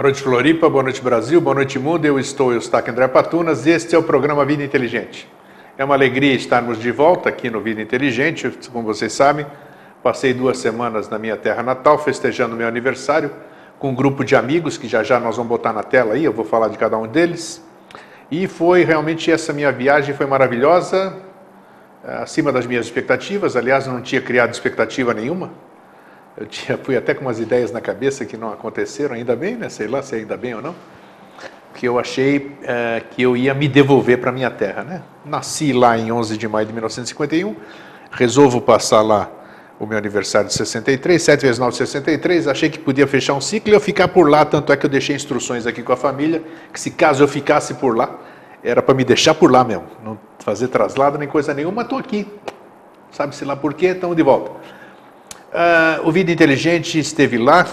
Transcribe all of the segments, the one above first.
Boa noite, Floripa, boa noite, Brasil, boa noite, mundo. Eu estou, Eustáquio André Patunas, este é o programa Vida Inteligente. É uma alegria estarmos de volta aqui no Vida Inteligente. Como vocês sabem, passei 2 semanas na minha terra natal, festejando meu aniversário, com um grupo de amigos, que já nós vamos botar na tela aí, eu vou falar de cada um deles. E foi realmente, essa minha viagem foi maravilhosa, acima das minhas expectativas. Aliás, eu não tinha criado expectativa nenhuma. Fui até com umas ideias na cabeça que não aconteceram, ainda bem, né? Sei lá se ainda bem ou não. Porque eu achei que eu ia me devolver para a minha terra, né? Nasci lá em 11 de maio de 1951, resolvo passar lá o meu aniversário de 63, 7 vezes 9, 63, achei que podia fechar um ciclo e eu ficar por lá, tanto é que eu deixei instruções aqui com a família, que se caso eu ficasse por lá, era para me deixar por lá mesmo, não fazer traslado nem coisa nenhuma, estou aqui, sabe-se lá por quê, estamos de volta. O Vida Inteligente esteve lá,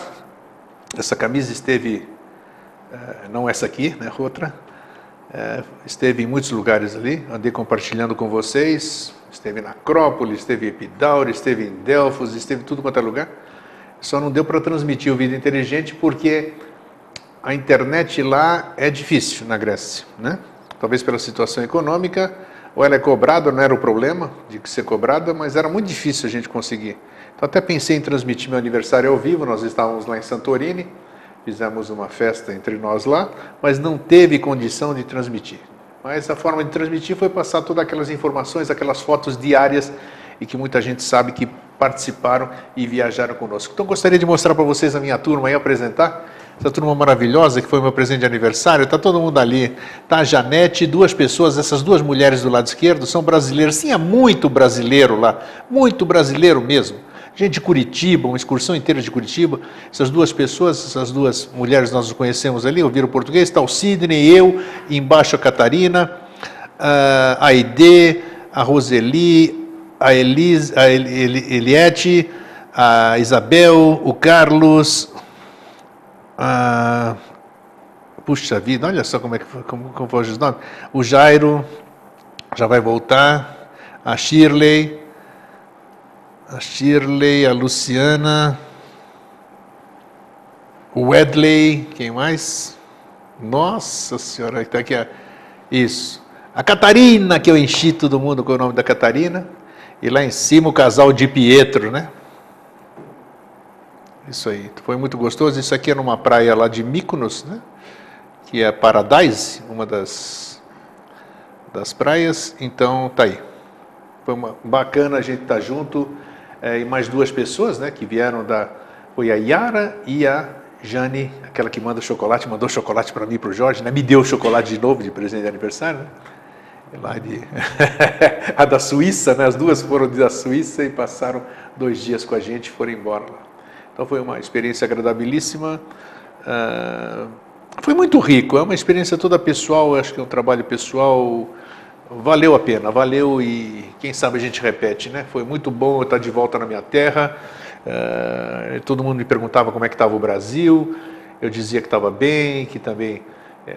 essa camisa esteve, não essa aqui, né, outra, esteve em muitos lugares ali, andei compartilhando com vocês, esteve na Acrópole, esteve em Epidauro, esteve em Delfos, esteve em tudo quanto é lugar, só não deu para transmitir o Vida Inteligente porque a internet lá é difícil na Grécia, né? Talvez pela situação econômica, ou ela é cobrada, não era o problema de ser cobrada, mas era muito difícil a gente conseguir. Então até pensei em transmitir meu aniversário ao vivo, nós estávamos lá em Santorini, fizemos uma festa entre nós lá, mas não teve condição de transmitir. Mas a forma de transmitir foi passar todas aquelas informações, aquelas fotos diárias, e que muita gente sabe que participaram e viajaram conosco. Então gostaria de mostrar para vocês a minha turma e apresentar, essa turma maravilhosa que foi meu presente de aniversário, está todo mundo ali, está a Janete, 2 pessoas, essas 2 mulheres do lado esquerdo são brasileiras, sim, é muito brasileiro lá, muito brasileiro mesmo. Gente de Curitiba, uma excursão inteira de Curitiba, essas 2 pessoas, essas 2 mulheres nós conhecemos ali, ouviram português, está o Sidney, eu, embaixo a Catarina, a Aide, a Roseli, a Eliette, a Isabel, o Carlos, puxa vida, olha só como foi os nomes, o Jairo, já vai voltar, a Shirley, a Luciana, o Wedley, quem mais? Nossa Senhora, está aqui, isso. A Catarina, que eu enchi todo mundo com o nome da Catarina, e lá em cima o casal de Pietro, né? Isso aí, foi muito gostoso. Isso aqui é numa praia lá de Mykonos, né? Que é Paradise, uma das praias, então tá aí. Foi bacana a gente estar junto. E mais 2 pessoas, né, que vieram foi a Yara e a Jane, aquela que manda chocolate, mandou chocolate para mim e para o Jorge, né, me deu chocolate de novo de presente de aniversário, né, a da Suíça, né, as 2 foram da Suíça e passaram 2 dias com a gente e foram embora lá. Então foi uma experiência agradabilíssima, foi muito rico, é uma experiência toda pessoal, acho que é um trabalho pessoal. Valeu a pena, valeu e quem sabe a gente repete, né? Foi muito bom eu estar de volta na minha terra, todo mundo me perguntava como é que estava o Brasil, eu dizia que estava bem, que também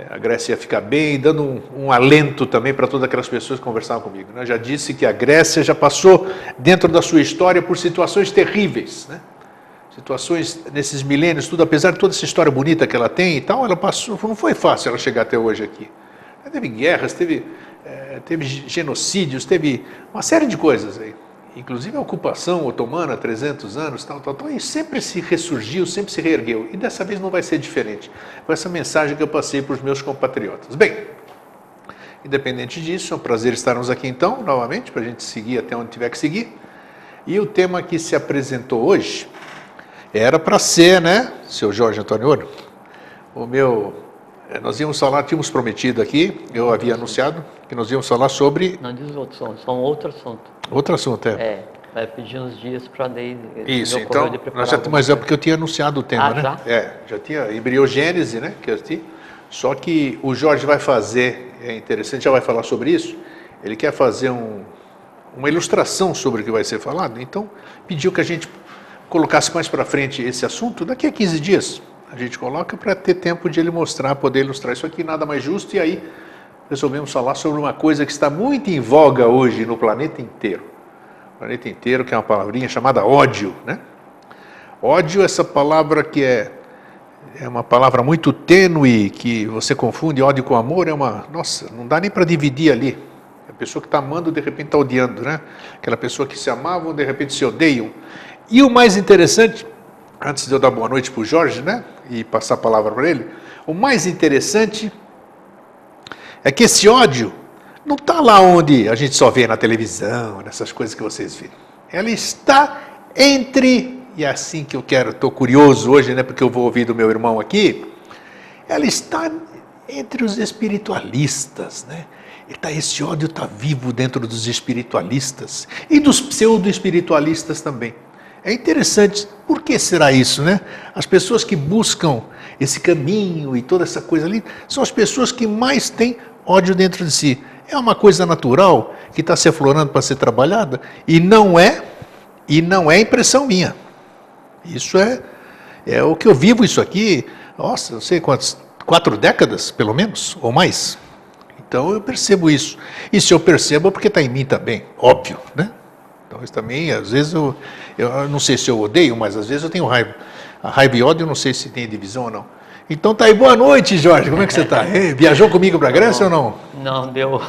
a Grécia ia ficar bem, dando um alento também para todas aquelas pessoas que conversavam comigo, né? Já disse que a Grécia já passou dentro da sua história por situações terríveis, né? Situações nesses milênios, tudo, apesar de toda essa história bonita que ela tem e tal, ela passou, não foi fácil ela chegar até hoje aqui. Teve guerras, teve genocídios, teve uma série de coisas aí, inclusive a ocupação otomana, 300 anos, tal, e sempre se ressurgiu, sempre se reergueu, e dessa vez não vai ser diferente, com essa mensagem que eu passei para os meus compatriotas. Bem, independente disso, é um prazer estarmos aqui então, novamente, para a gente seguir até onde tiver que seguir, e o tema que se apresentou hoje, era para ser, né, seu Jorge Antônio Ouro, nós íamos falar, tínhamos prometido aqui, eu havia anunciado, que nós íamos falar sobre... Não diz outro assunto, só um outro assunto. Outro assunto, vai pedir uns dias para daí... Isso, então, mas é porque eu tinha anunciado o tema, né? Já? Já tinha, embriogênese, né? Só que o Jorge vai fazer, é interessante, já vai falar sobre isso, ele quer fazer uma ilustração sobre o que vai ser falado, então pediu que a gente colocasse mais para frente esse assunto, daqui a 15 dias. A gente coloca para ter tempo de ele mostrar, poder ilustrar isso aqui, nada mais justo, e aí resolvemos falar sobre uma coisa que está muito em voga hoje no planeta inteiro. O planeta inteiro, que é uma palavrinha chamada ódio, né? Ódio, essa palavra que É uma palavra muito tênue, que você confunde ódio com amor, nossa, não dá nem para dividir ali. A pessoa que está amando, de repente está odiando, né? Aquela pessoa que se amavam, de repente se odeiam. E o mais interessante, antes de eu dar boa noite para o Jorge, né? E passar a palavra para ele, o mais interessante é que esse ódio não está lá onde a gente só vê na televisão, nessas coisas que vocês viram. Ela está entre, e é assim que eu quero, estou curioso hoje, né, porque eu vou ouvir do meu irmão aqui, ela está entre os espiritualistas, né? Esse ódio está vivo dentro dos espiritualistas e dos pseudo-espiritualistas também. É interessante, por que será isso, né? As pessoas que buscam esse caminho e toda essa coisa ali, são as pessoas que mais têm ódio dentro de si. É uma coisa natural que está se aflorando para ser trabalhada e não é impressão minha. Isso é o que eu vivo isso aqui, nossa, não sei quantas, 4 décadas pelo menos, ou mais. Então eu percebo isso. E se eu percebo é porque está em mim também, óbvio, né? Então isso também, às vezes eu não sei se eu odeio, mas às vezes eu tenho raiva. A raiva e ódio eu não sei se tem divisão ou não. Então tá aí, boa noite, Jorge, como é que você está? Viajou comigo para a Grécia ou não? Não, deu.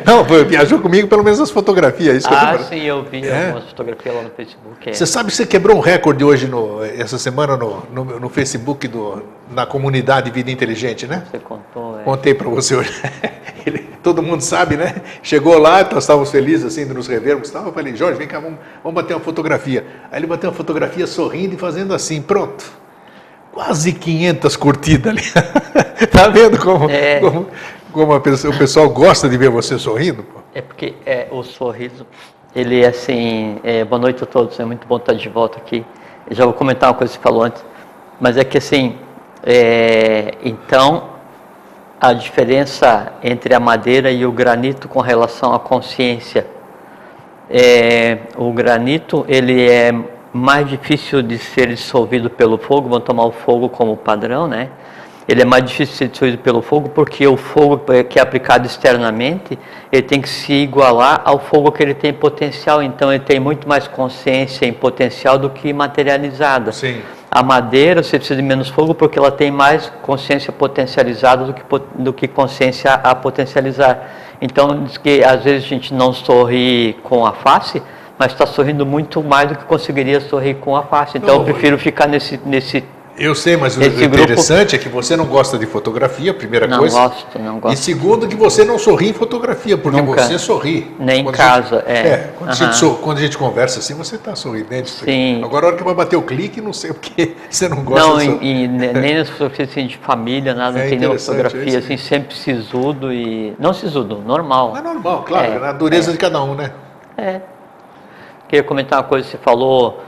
Não, viajou comigo pelo menos as fotografias. Isso Sim, eu vi algumas fotografias lá no Facebook. Você sabe que você quebrou um recorde hoje, essa semana, no Facebook, na comunidade Vida Inteligente, né? Você contou, Contei para você hoje. Todo mundo sabe, né? Chegou lá, nós estávamos felizes, assim, de nos revermos. Eu falei, Jorge, vem cá, vamos bater uma fotografia. Aí ele bateu uma fotografia sorrindo e fazendo assim, pronto. Quase 500 curtidas ali. Tá vendo como o pessoal gosta de ver você sorrindo? Pô? É porque o sorriso, ele é assim, boa noite a todos, é muito bom estar de volta aqui. Eu já vou comentar uma coisa que você falou antes, mas é que assim, então, a diferença entre a madeira e o granito com relação à consciência, o granito, ele é mais difícil de ser dissolvido pelo fogo, vamos tomar o fogo como padrão, né? Ele é mais difícil de ser dissolvido pelo fogo porque o fogo que é aplicado externamente, ele tem que se igualar ao fogo que ele tem potencial, então ele tem muito mais consciência em potencial do que materializada. Sim. A madeira, você precisa de menos fogo porque ela tem mais consciência potencializada do que consciência a potencializar. Então, diz que às vezes a gente não sorri com a face, mas está sorrindo muito mais do que conseguiria sorrir com a face. Então eu prefiro ficar nesse Eu sei, mas o interessante é que você não gosta de fotografia, primeira coisa. Não gosto. E segundo, que você não sorri em fotografia, porque Nunca. você sorri. Nem em casa, Quando a gente conversa assim, você está sorridente. Sim. Agora, a hora que vai bater o clique, não sei o que, você não gosta. Não, nem nas fotografias assim, de família, nada, não tem nenhuma fotografia assim, sempre sisudo e... Não sisudo, normal. É normal, claro, na dureza de cada um, né? Queria comentar uma coisa que você falou,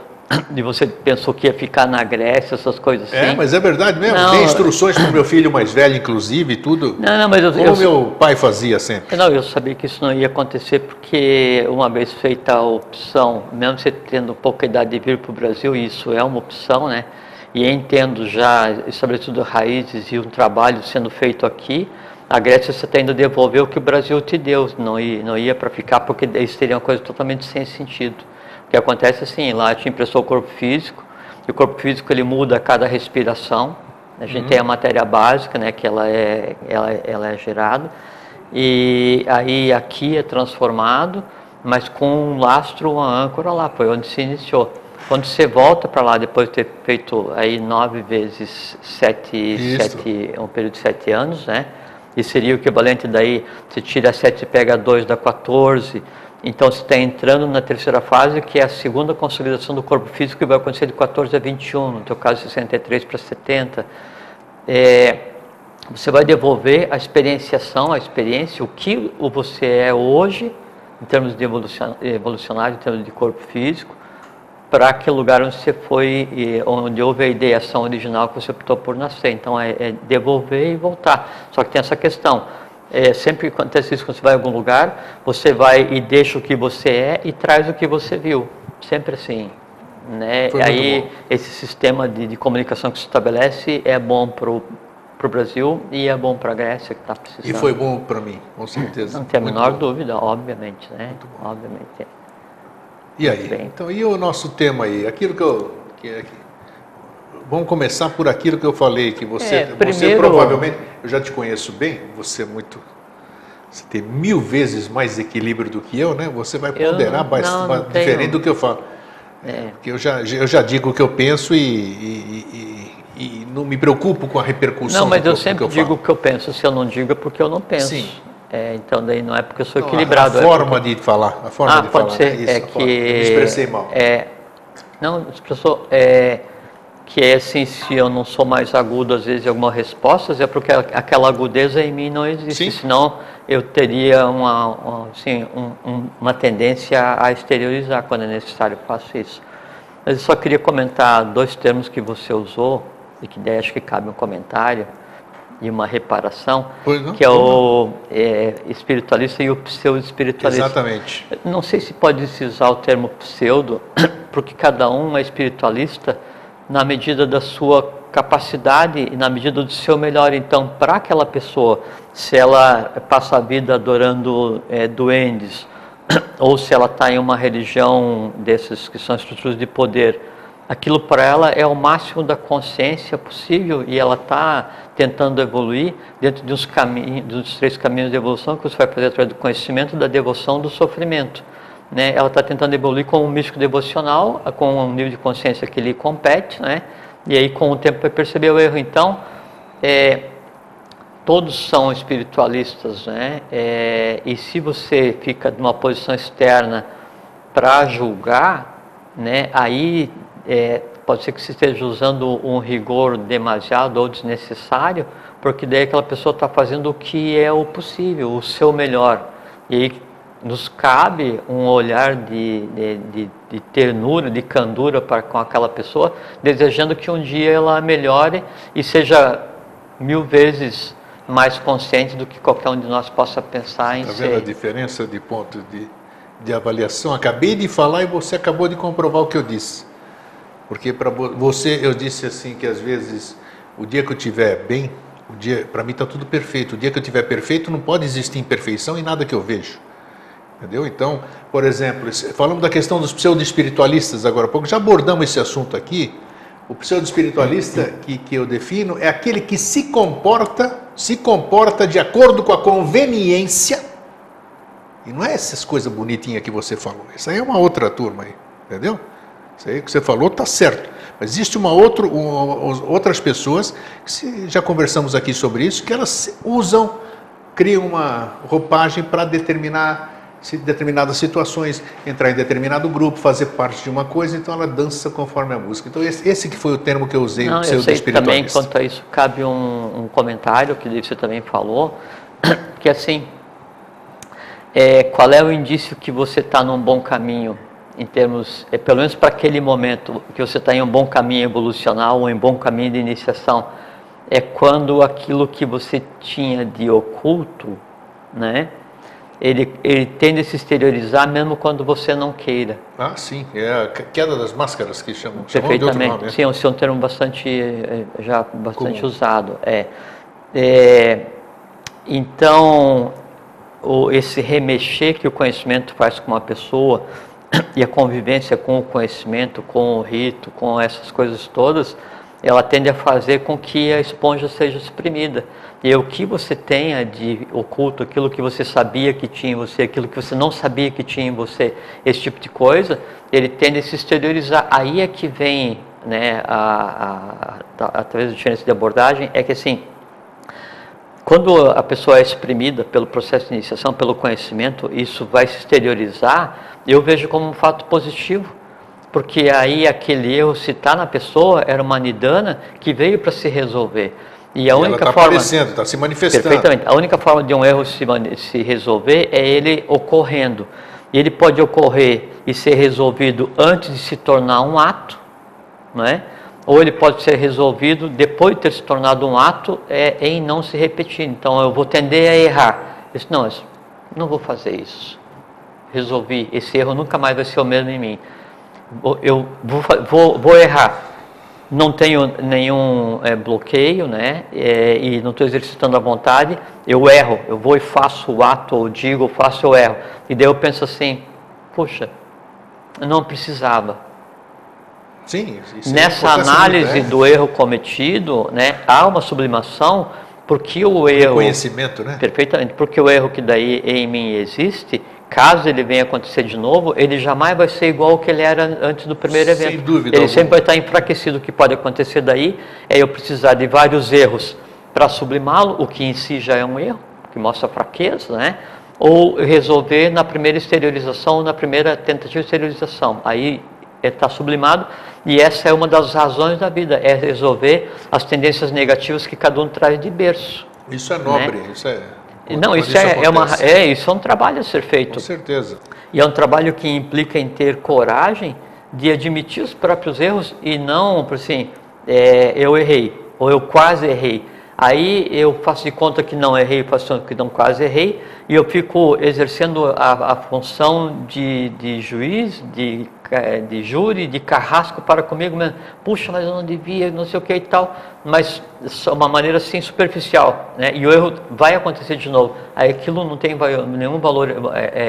de você pensou que ia ficar na Grécia, essas coisas assim. Mas é verdade mesmo. Não, tem instruções para o meu filho mais velho, inclusive, e tudo. Mas como meu pai fazia sempre. Não, eu sabia que isso não ia acontecer, porque uma vez feita a opção, mesmo você tendo pouca idade de vir para o Brasil, isso é uma opção, né? E entendo já estabelecido raízes e um trabalho sendo feito aqui, a Grécia você está indo devolver o que o Brasil te deu, não ia para ficar, porque isso seria uma coisa totalmente sem sentido. O que acontece assim, lá te emprestou o corpo físico, e o corpo físico ele muda a cada respiração. A gente tem a matéria básica, né, que ela é gerada, e aí aqui é transformado, mas com um lastro, uma âncora lá, foi onde se iniciou. Quando você volta para lá, depois de ter feito aí 9 vezes 7, um período de 7 anos, né, e seria o equivalente daí, você tira 7 e pega 2, dá 14, então você está entrando na terceira fase, que é a segunda consolidação do corpo físico, que vai acontecer de 14 a 21, no teu caso 63 para 70. Você vai devolver a experienciação, a experiência, o que você é hoje, em termos de evolucionário, em termos de corpo físico, para aquele lugar onde você foi, onde houve a ideação original que você optou por nascer. Então é devolver e voltar. Só que tem essa questão. Sempre que acontece isso, quando você vai a algum lugar, você vai e deixa o que você é e traz o que você viu. Sempre assim. Né? Aí esse sistema de comunicação que se estabelece é bom para o Brasil e é bom para a Grécia, que está precisando. E foi bom para mim, com certeza. Não tem a menor dúvida, obviamente. Né? Obviamente. E aí? Então, e o nosso tema aí? Aquilo Vamos começar por aquilo que eu falei, que você primeiro, provavelmente, eu já te conheço bem, você tem 1000 vezes mais equilíbrio do que eu, né? Você vai ponderar diferente do que eu falo. Porque eu já digo o que eu penso e não me preocupo com a repercussão. Não, mas eu sempre digo o que eu penso. Se eu não digo é porque eu não penso. Sim. Então daí não é porque eu sou equilibrado. A forma de falar. A forma de pode falar. ser. Isso, que eu me expressei mal. Não, expressou. Que é assim, se eu não sou mais agudo às vezes em algumas respostas, é porque aquela agudeza em mim não existe. Sim. Senão eu teria uma tendência a exteriorizar quando é necessário, eu faço isso. Mas eu só queria comentar 2 termos que você usou, e que daí acho que cabe um comentário e uma reparação, que é o espiritualista e o pseudo-espiritualista. Exatamente. Não sei se pode se usar o termo pseudo, porque cada um é espiritualista na medida da sua capacidade e na medida do seu melhor. Então, para aquela pessoa, se ela passa a vida adorando duendes, ou se ela está em uma religião desses que são estruturas de poder, aquilo para ela é o máximo da consciência possível e ela está tentando evoluir dentro dos 3 caminhos de evolução que você vai fazer através do conhecimento, da devoção, do sofrimento. Né? Ela está tentando evoluir como um místico devocional, com um nível de consciência que lhe compete, né? E aí com o tempo vai perceber o erro. Então, todos são espiritualistas, né? E se você fica numa posição externa para julgar, né? Aí pode ser que você esteja usando um rigor demasiado ou desnecessário, porque daí aquela pessoa está fazendo o que é o possível, o seu melhor. E aí nos cabe um olhar de ternura, de candura com aquela pessoa, desejando que um dia ela melhore e seja 1000 vezes mais consciente do que qualquer um de nós possa pensar em ser. Está vendo a diferença de ponto de avaliação? Acabei de falar e você acabou de comprovar o que eu disse. Porque para você, eu disse assim, que às vezes, o dia que eu estiver bem, para mim está tudo perfeito. O dia que eu estiver perfeito, não pode existir imperfeição em nada que eu vejo. Entendeu? Então, por exemplo, falamos da questão dos pseudo-espiritualistas agora há pouco, já abordamos esse assunto aqui. O pseudo-espiritualista que eu defino é aquele que se comporta de acordo com a conveniência, e não é essas coisas bonitinhas que você falou, isso aí é uma outra turma aí, entendeu? Isso aí que você falou está certo, mas existe outras pessoas, já conversamos aqui sobre isso, que elas criam uma roupagem para determinadas situações, entrar em determinado grupo, fazer parte de uma coisa, então ela dança conforme a música. Então esse que foi o termo que eu usei, o pseudo-espiritualista. Também quanto a isso cabe um comentário que você também falou, que assim, qual é o indício que você está num bom caminho, em termos, pelo menos para aquele momento, que você está em um bom caminho evolucional ou em um bom caminho de iniciação, é quando aquilo que você tinha de oculto, né? Ele tende a se exteriorizar mesmo quando você não queira. Ah, sim. É a queda das máscaras que chamam. Perfeitamente. Sim, é um termo bastante usado. Então, esse remexer que o conhecimento faz com uma pessoa e a convivência com o conhecimento, com o rito, com essas coisas todas, ela tende a fazer com que a esponja seja exprimida. E o que você tenha de oculto, aquilo que você sabia que tinha em você, aquilo que você não sabia que tinha em você, esse tipo de coisa, ele tende a se exteriorizar. Aí é que vem, né, através da diferença de abordagem, é que assim, quando a pessoa é exprimida pelo processo de iniciação, pelo conhecimento, isso vai se exteriorizar, eu vejo como um fato positivo. Porque aí aquele erro, se está na pessoa, era uma nidana que veio para se resolver. E a única ela forma, aparecendo, está se manifestando. Perfeitamente. A única forma de um erro se resolver é ele ocorrendo. E ele pode ocorrer e ser resolvido antes de se tornar um ato, não é? Ou ele pode ser resolvido depois de ter se tornado um ato em não se repetir. Então eu vou tender a errar. Eu disse, não vou fazer isso. Resolvi, esse erro nunca mais vai ser o mesmo em mim. Eu vou errar, não tenho nenhum bloqueio, né? E não estou exercitando a vontade, eu erro, eu vou e faço o ato, ou digo, faço, eu erro. E daí eu penso assim, puxa, eu não precisava. Sim, isso Nessa acontece análise muito, do erro cometido, né, há uma sublimação, porque o erro... Conhecimento, né? Perfeitamente, porque o erro que daí em mim existe, caso ele venha acontecer de novo, ele jamais vai ser igual ao que ele era antes do primeiro evento. Sem dúvida Ele alguma. sempre vai estar enfraquecido. O que pode acontecer daí é eu precisar de vários erros para sublimá-lo, o que em si já é um erro, que mostra fraqueza, né? Ou resolver na primeira exteriorização, na primeira tentativa de exteriorização. Aí está sublimado, e essa é uma das razões da vida, é resolver as tendências negativas que cada um traz de berço. Isso é nobre, Né? isso é... Não, isso isso é um trabalho a ser feito. Com certeza. E é um trabalho que implica em ter coragem de admitir os próprios erros e não, assim, eu errei, ou eu quase errei. Aí eu faço de conta que não errei, faço de conta que não quase errei, e eu fico exercendo a função de juiz, de júri, de carrasco para comigo mesmo. Puxa, mas eu não devia, não sei o que e tal. Mas de uma maneira assim superficial, né? E o erro vai acontecer de novo. Aí aquilo não tem nenhum valor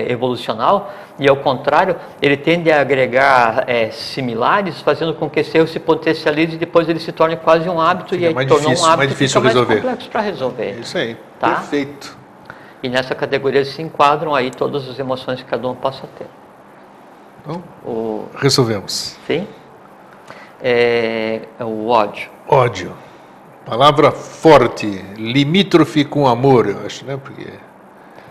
evolucional, e ao contrário, ele tende a agregar similares, fazendo com que esse erro se potencialize e depois ele se torne quase um hábito, e aí tornou um hábito, mais difícil fica resolver. mais complexo para resolver. Isso aí, tá? Perfeito. E nessa categoria se enquadram aí todas as emoções que cada um possa ter. Então, resolvemos. Sim? É o ódio. Ódio. Palavra forte, limítrofe com amor, eu acho, né? Porque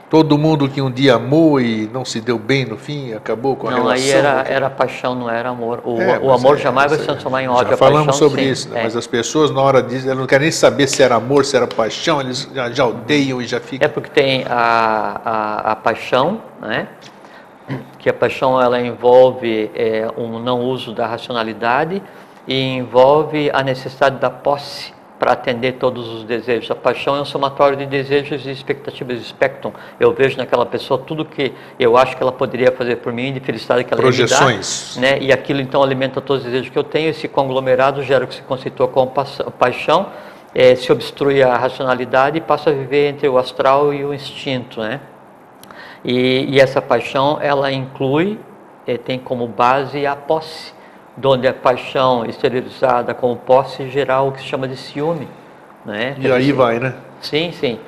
todo mundo que um dia amou e não se deu bem no fim, acabou com a relação. Não, aí era paixão, não era amor. O amor jamais vai se transformar em ódio. Já falamos paixão, sobre sim, isso, né? Mas as pessoas na hora disso, elas não querem nem saber se era amor, se era paixão, eles já odeiam e já ficam... É porque tem a paixão, né? Que a paixão ela envolve um não uso da racionalidade e envolve a necessidade da posse para atender todos os desejos. A paixão é um somatório de desejos e expectativas de spectrum. Eu vejo naquela pessoa tudo que eu acho que ela poderia fazer por mim, de felicidade que ela projeções, ia me dar, né? E aquilo então alimenta todos os desejos que eu tenho. Esse conglomerado gera o que se conceitua como paixão, se obstrui a racionalidade e passa a viver entre o astral e o instinto, né? E essa paixão, ela inclui, tem como base a posse, onde a paixão exteriorizada como posse gerar o que se chama de ciúme, né? E aí vai, né? Sim, sim.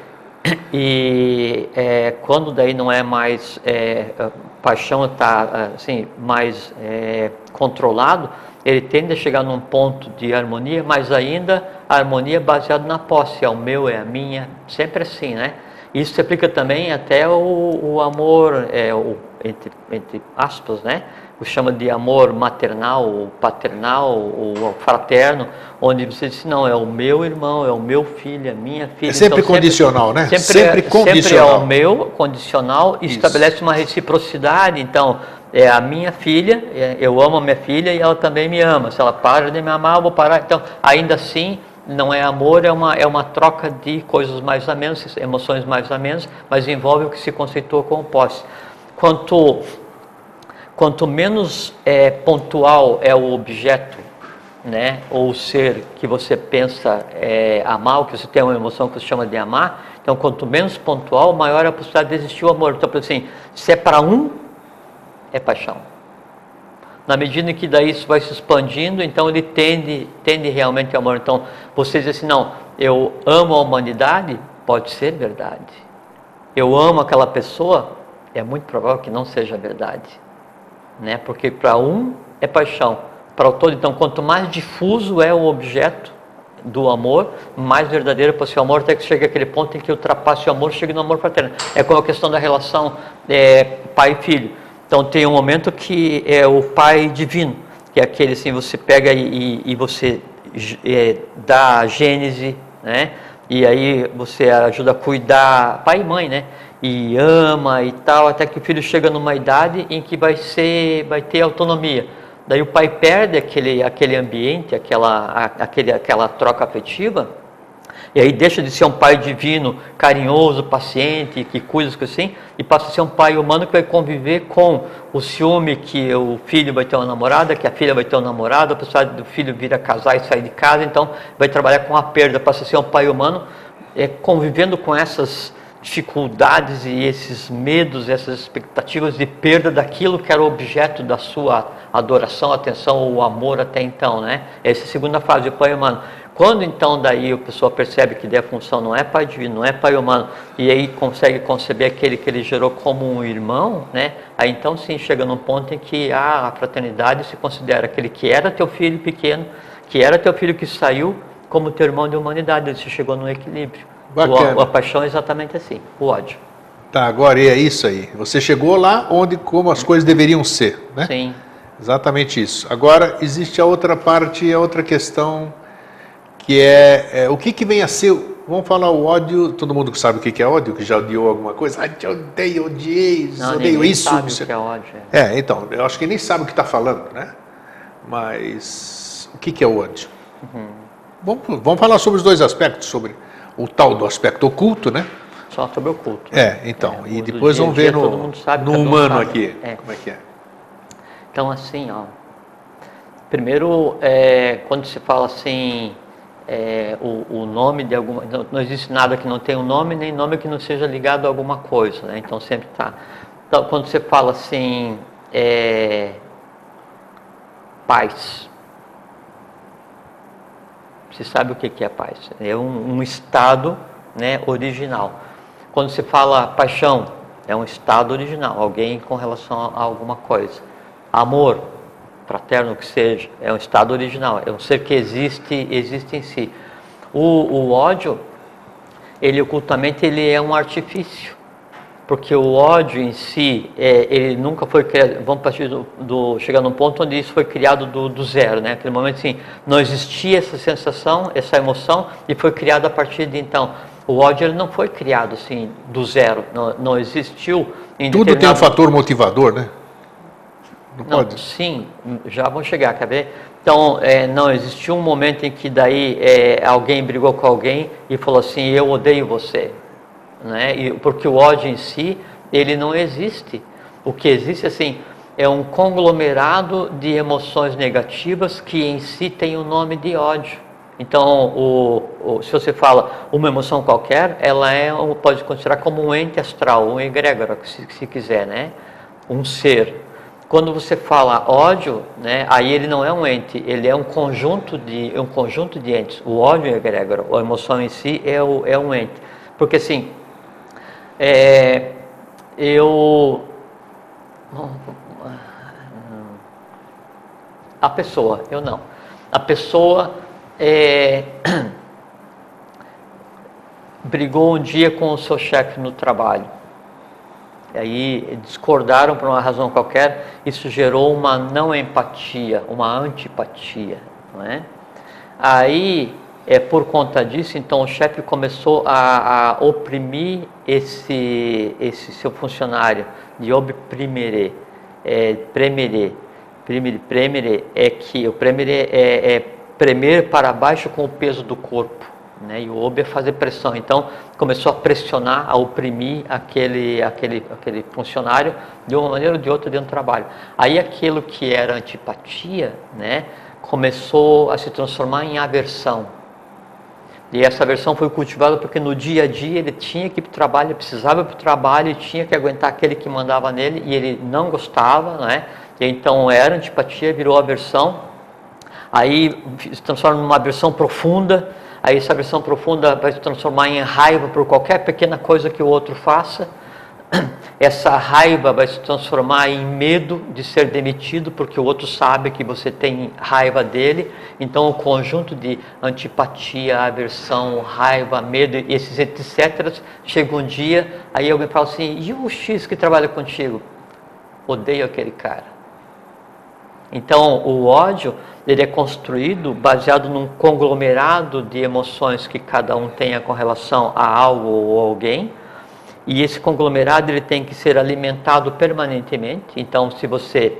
E quando daí não é mais, a paixão está assim, mais controlado, ele tende a chegar num ponto de harmonia, mas ainda a harmonia baseada na posse, é o meu, é a minha, sempre assim, né? Isso se aplica também até o amor, entre aspas, né? O chama de amor maternal, ou paternal, ou fraterno, onde você diz, não, é o meu irmão, é o meu filho, é minha filha. É sempre então, condicional, né? Sempre condicional. Sempre é o meu, condicional, e estabelece uma reciprocidade. Então, é a minha filha, eu amo a minha filha e ela também me ama. Se ela para de me amar, eu vou parar. Então, ainda assim... Não é amor, é uma troca de coisas mais ou menos, emoções mais ou menos, mas envolve o que se conceitua como posse. Quanto menos pontual é o objeto, né, ou o ser que você pensa amar, ou que você tem uma emoção que você chama de amar, então quanto menos pontual, maior é a possibilidade de existir o amor. Então, assim, se é para um, é paixão. Na medida em que daí isso vai se expandindo, então ele tende realmente ao amor. Então, você diz assim, não, eu amo a humanidade, pode ser verdade. Eu amo aquela pessoa, é muito provável que não seja verdade. Né? Porque para um é paixão, para o todo. Então, quanto mais difuso é o objeto do amor, mais verdadeiro pode ser o amor, até que chegue àquele ponto em que ultrapasse o amor, chegue no amor fraterno. É como a questão da relação pai e filho. Então tem um momento que é o pai divino, que é aquele assim, você pega e você dá a gênese, né? E aí você ajuda a cuidar, pai e mãe, né? E ama e tal, até que o filho chega numa idade em que vai ter autonomia. Daí o pai perde aquele ambiente, aquela troca afetiva, e aí deixa de ser um pai divino, carinhoso, paciente, que cuida das coisas assim, e passa a ser um pai humano que vai conviver com o ciúme que o filho vai ter uma namorada, que a filha vai ter um namorado, a pessoa do filho vir a casar e sair de casa, então vai trabalhar com a perda, passa a ser um pai humano, convivendo com essas dificuldades e esses medos, essas expectativas de perda daquilo que era o objeto da sua adoração, atenção ou amor até então, né? Essa é a segunda fase do pai humano. Quando então daí a pessoa percebe que a função não é pai divino, não é pai humano, e aí consegue conceber aquele que ele gerou como um irmão, né? Aí então sim chega num ponto em que a fraternidade se considera aquele que era teu filho pequeno, que era teu filho que saiu, como teu irmão de humanidade. Ele se chegou num equilíbrio. A paixão é exatamente assim, o ódio. Tá, agora é isso aí. Você chegou lá onde, como as coisas deveriam ser, né? Sim. Exatamente isso. Agora, existe a outra parte, a outra questão, que é o que vem a ser, vamos falar o ódio, todo mundo que sabe o que é ódio, que já odiou alguma coisa, eu odeio, odiei, não, odeio isso. Sabe o que é ódio. Então, eu acho que nem sabe o que está falando, né? Mas, o que é o ódio? Vamos falar sobre os dois aspectos, sobre o tal do aspecto oculto, né? Só sobre o oculto. Então, e depois vamos ver no humano aqui, como é que é. Então, assim, ó, primeiro, quando se fala assim, o nome de alguma... Não existe nada que não tenha um nome, nem nome que não seja ligado a alguma coisa, né? Então, sempre está... Então, quando você fala assim, paz, você sabe o que é paz? É um estado, né, original. Quando se fala paixão, é um estado original, alguém com relação a alguma coisa. Amor, fraterno que seja, é um estado original, é um ser que existe em si. O ódio, ele ocultamente ele é um artifício, porque o ódio em si, ele nunca foi criado. Vamos partir chegar num ponto onde isso foi criado do zero, né? Aquele momento assim, não existia essa sensação, essa emoção, e foi criado a partir de então. O ódio ele não foi criado assim do zero, não existiu. Tudo tem um fator motivador, né? Não pode? Sim, já vamos chegar, quer ver? Então, não existiu um momento em que daí alguém brigou com alguém e falou assim, eu odeio você. Né? Porque o ódio em si, ele não existe. O que existe, assim, é um conglomerado de emoções negativas que em si tem o nome de ódio. Então, se você fala uma emoção qualquer, ela pode considerar como um ente astral, um egrégora, se quiser, né? Um ser. Quando você fala ódio, né, aí ele não é um ente, ele é um conjunto de entes. O ódio é egrégora, a emoção em si é um ente. Porque assim, a pessoa, eu não. A pessoa brigou um dia com o seu chefe no trabalho. E aí discordaram por uma razão qualquer, isso gerou uma não empatia, uma antipatia, não é? Aí, por conta disso, então o chefe começou a oprimir esse seu funcionário, de obprimerê, premere é que o premere é premer para baixo com o peso do corpo, né? E o ob é fazer pressão. Então começou a pressionar, a oprimir aquele funcionário de uma maneira ou de outra dentro do trabalho. Aí aquilo que era antipatia, né, começou a se transformar em aversão. E essa aversão foi cultivada porque no dia a dia ele tinha que ir para o trabalho, ele precisava ir para o trabalho, ele tinha que aguentar aquele que mandava nele e ele não gostava, né? E então era antipatia, virou aversão. Aí se transforma numa aversão profunda. Aí essa aversão profunda vai se transformar em raiva por qualquer pequena coisa que o outro faça. Essa raiva vai se transformar em medo de ser demitido, porque o outro sabe que você tem raiva dele. Então o conjunto de antipatia, aversão, raiva, medo, esses etc. Chega um dia, aí alguém fala assim, e o X que trabalha contigo? Odeio aquele cara. Então o ódio, ele é construído baseado num conglomerado de emoções que cada um tenha com relação a algo ou alguém, e esse conglomerado ele tem que ser alimentado permanentemente. Então se você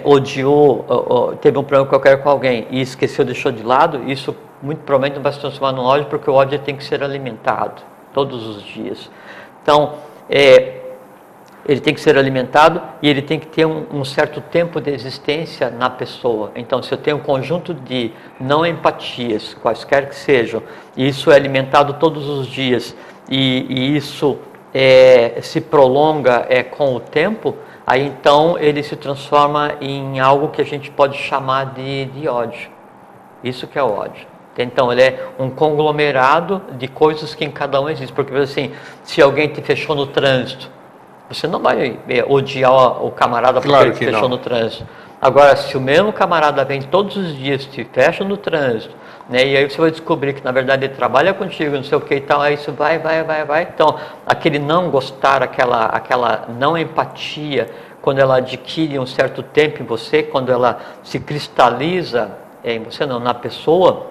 odiou, teve um problema qualquer com alguém e esqueceu, deixou de lado, isso muito provavelmente não vai se transformar num ódio, porque o ódio tem que ser alimentado todos os dias. Então ele tem que ser alimentado e ele tem que ter um certo tempo de existência na pessoa. Então, se eu tenho um conjunto de não empatias, quaisquer que sejam, e isso é alimentado todos os dias, e isso se prolonga com o tempo, aí então ele se transforma em algo que a gente pode chamar de ódio. Isso que é o ódio. Então ele é um conglomerado de coisas que em cada um existe. Porque assim, se alguém te fechou no trânsito, você não vai odiar o camarada porque ele te fechou no trânsito. Agora, se o mesmo camarada vem todos os dias, te fecha no trânsito, né, e aí você vai descobrir que na verdade ele trabalha contigo, não sei o que e tal, aí isso vai. Então, aquele não gostar, aquela não empatia, quando ela adquire um certo tempo em você, quando ela se cristaliza em você, não, na pessoa,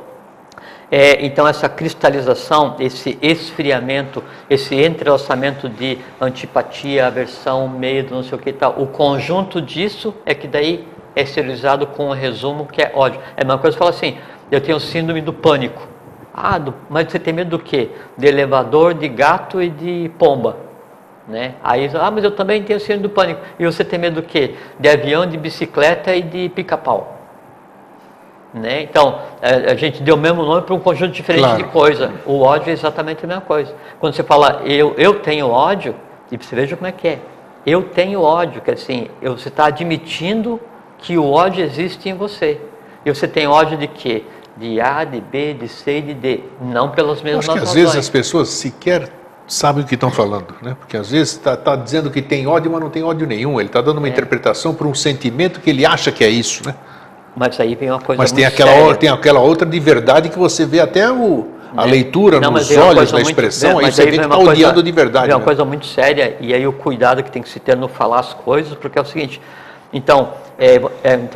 então essa cristalização, esse esfriamento, esse entrelaçamento de antipatia, aversão, medo, não sei o que e tal, o conjunto disso é que daí é exteriorizado com um resumo que é ódio. É a mesma coisa que fala assim, eu tenho síndrome do pânico. Mas você tem medo do quê? De elevador, de gato e de pomba. Né? Aí, mas eu também tenho síndrome do pânico. E você tem medo do quê? De avião, de bicicleta e de pica-pau. Né? Então, a gente deu o mesmo nome para um conjunto diferente de coisa. O ódio é exatamente a mesma coisa. Quando você fala, eu tenho ódio, e você veja como é que é. Eu tenho ódio, que assim, você está admitindo que o ódio existe em você. E você tem ódio de quê? De A, de B, de C e de D. Não pelas mesmas razões. Acho que às vezes as pessoas sequer sabem o que estão falando, né? Porque às vezes está dizendo que tem ódio, mas não tem ódio nenhum. Ele está dando uma interpretação por um sentimento que ele acha que é isso, né? Mas aí vem uma coisa muito séria. Tem aquela outra de verdade que você vê até a leitura nos olhos, na expressão, aí você vê que está odiando de verdade. É uma coisa muito séria, e aí o cuidado que tem que se ter no falar as coisas, porque é o seguinte, então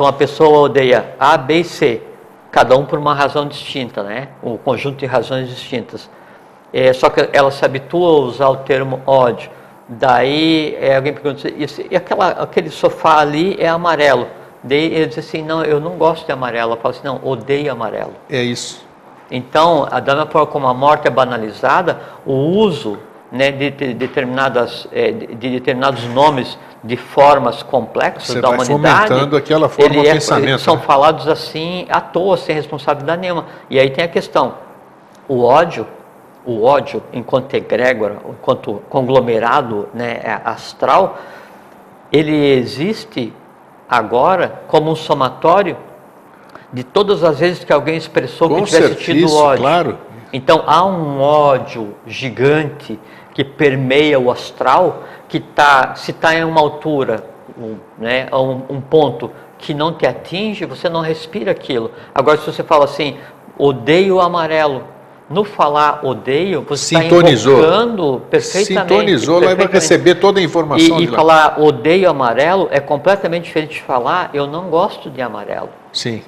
a pessoa odeia A, B e C, cada um por uma razão distinta, né? Um conjunto de razões distintas. Só que ela se habitua a usar o termo ódio. Daí alguém pergunta, e aquele sofá ali é amarelo. Daí ele diz assim, não, eu não gosto de amarelo. Eu falo assim, não, odeio amarelo. É isso. Então, da mesma forma como a morte é banalizada, o uso, né, de determinados nomes de formas complexas da humanidade, fomentando aquela forma de pensamento. São falados assim à toa, sem responsabilidade nenhuma. E aí tem a questão, o ódio enquanto egrégora, enquanto conglomerado, né, astral, ele existe agora como um somatório de todas as vezes que alguém expressou que tivesse tido ódio. Claro. Então há um ódio gigante que permeia o astral, que se está em uma altura, né, um ponto que não te atinge, você não respira aquilo. Agora, se você fala assim, odeio o amarelo, no falar odeio, você está invocando perfeitamente. Sintonizou, lá vai receber toda a informação. E falar odeio amarelo é completamente diferente de falar eu não gosto de amarelo. Sim.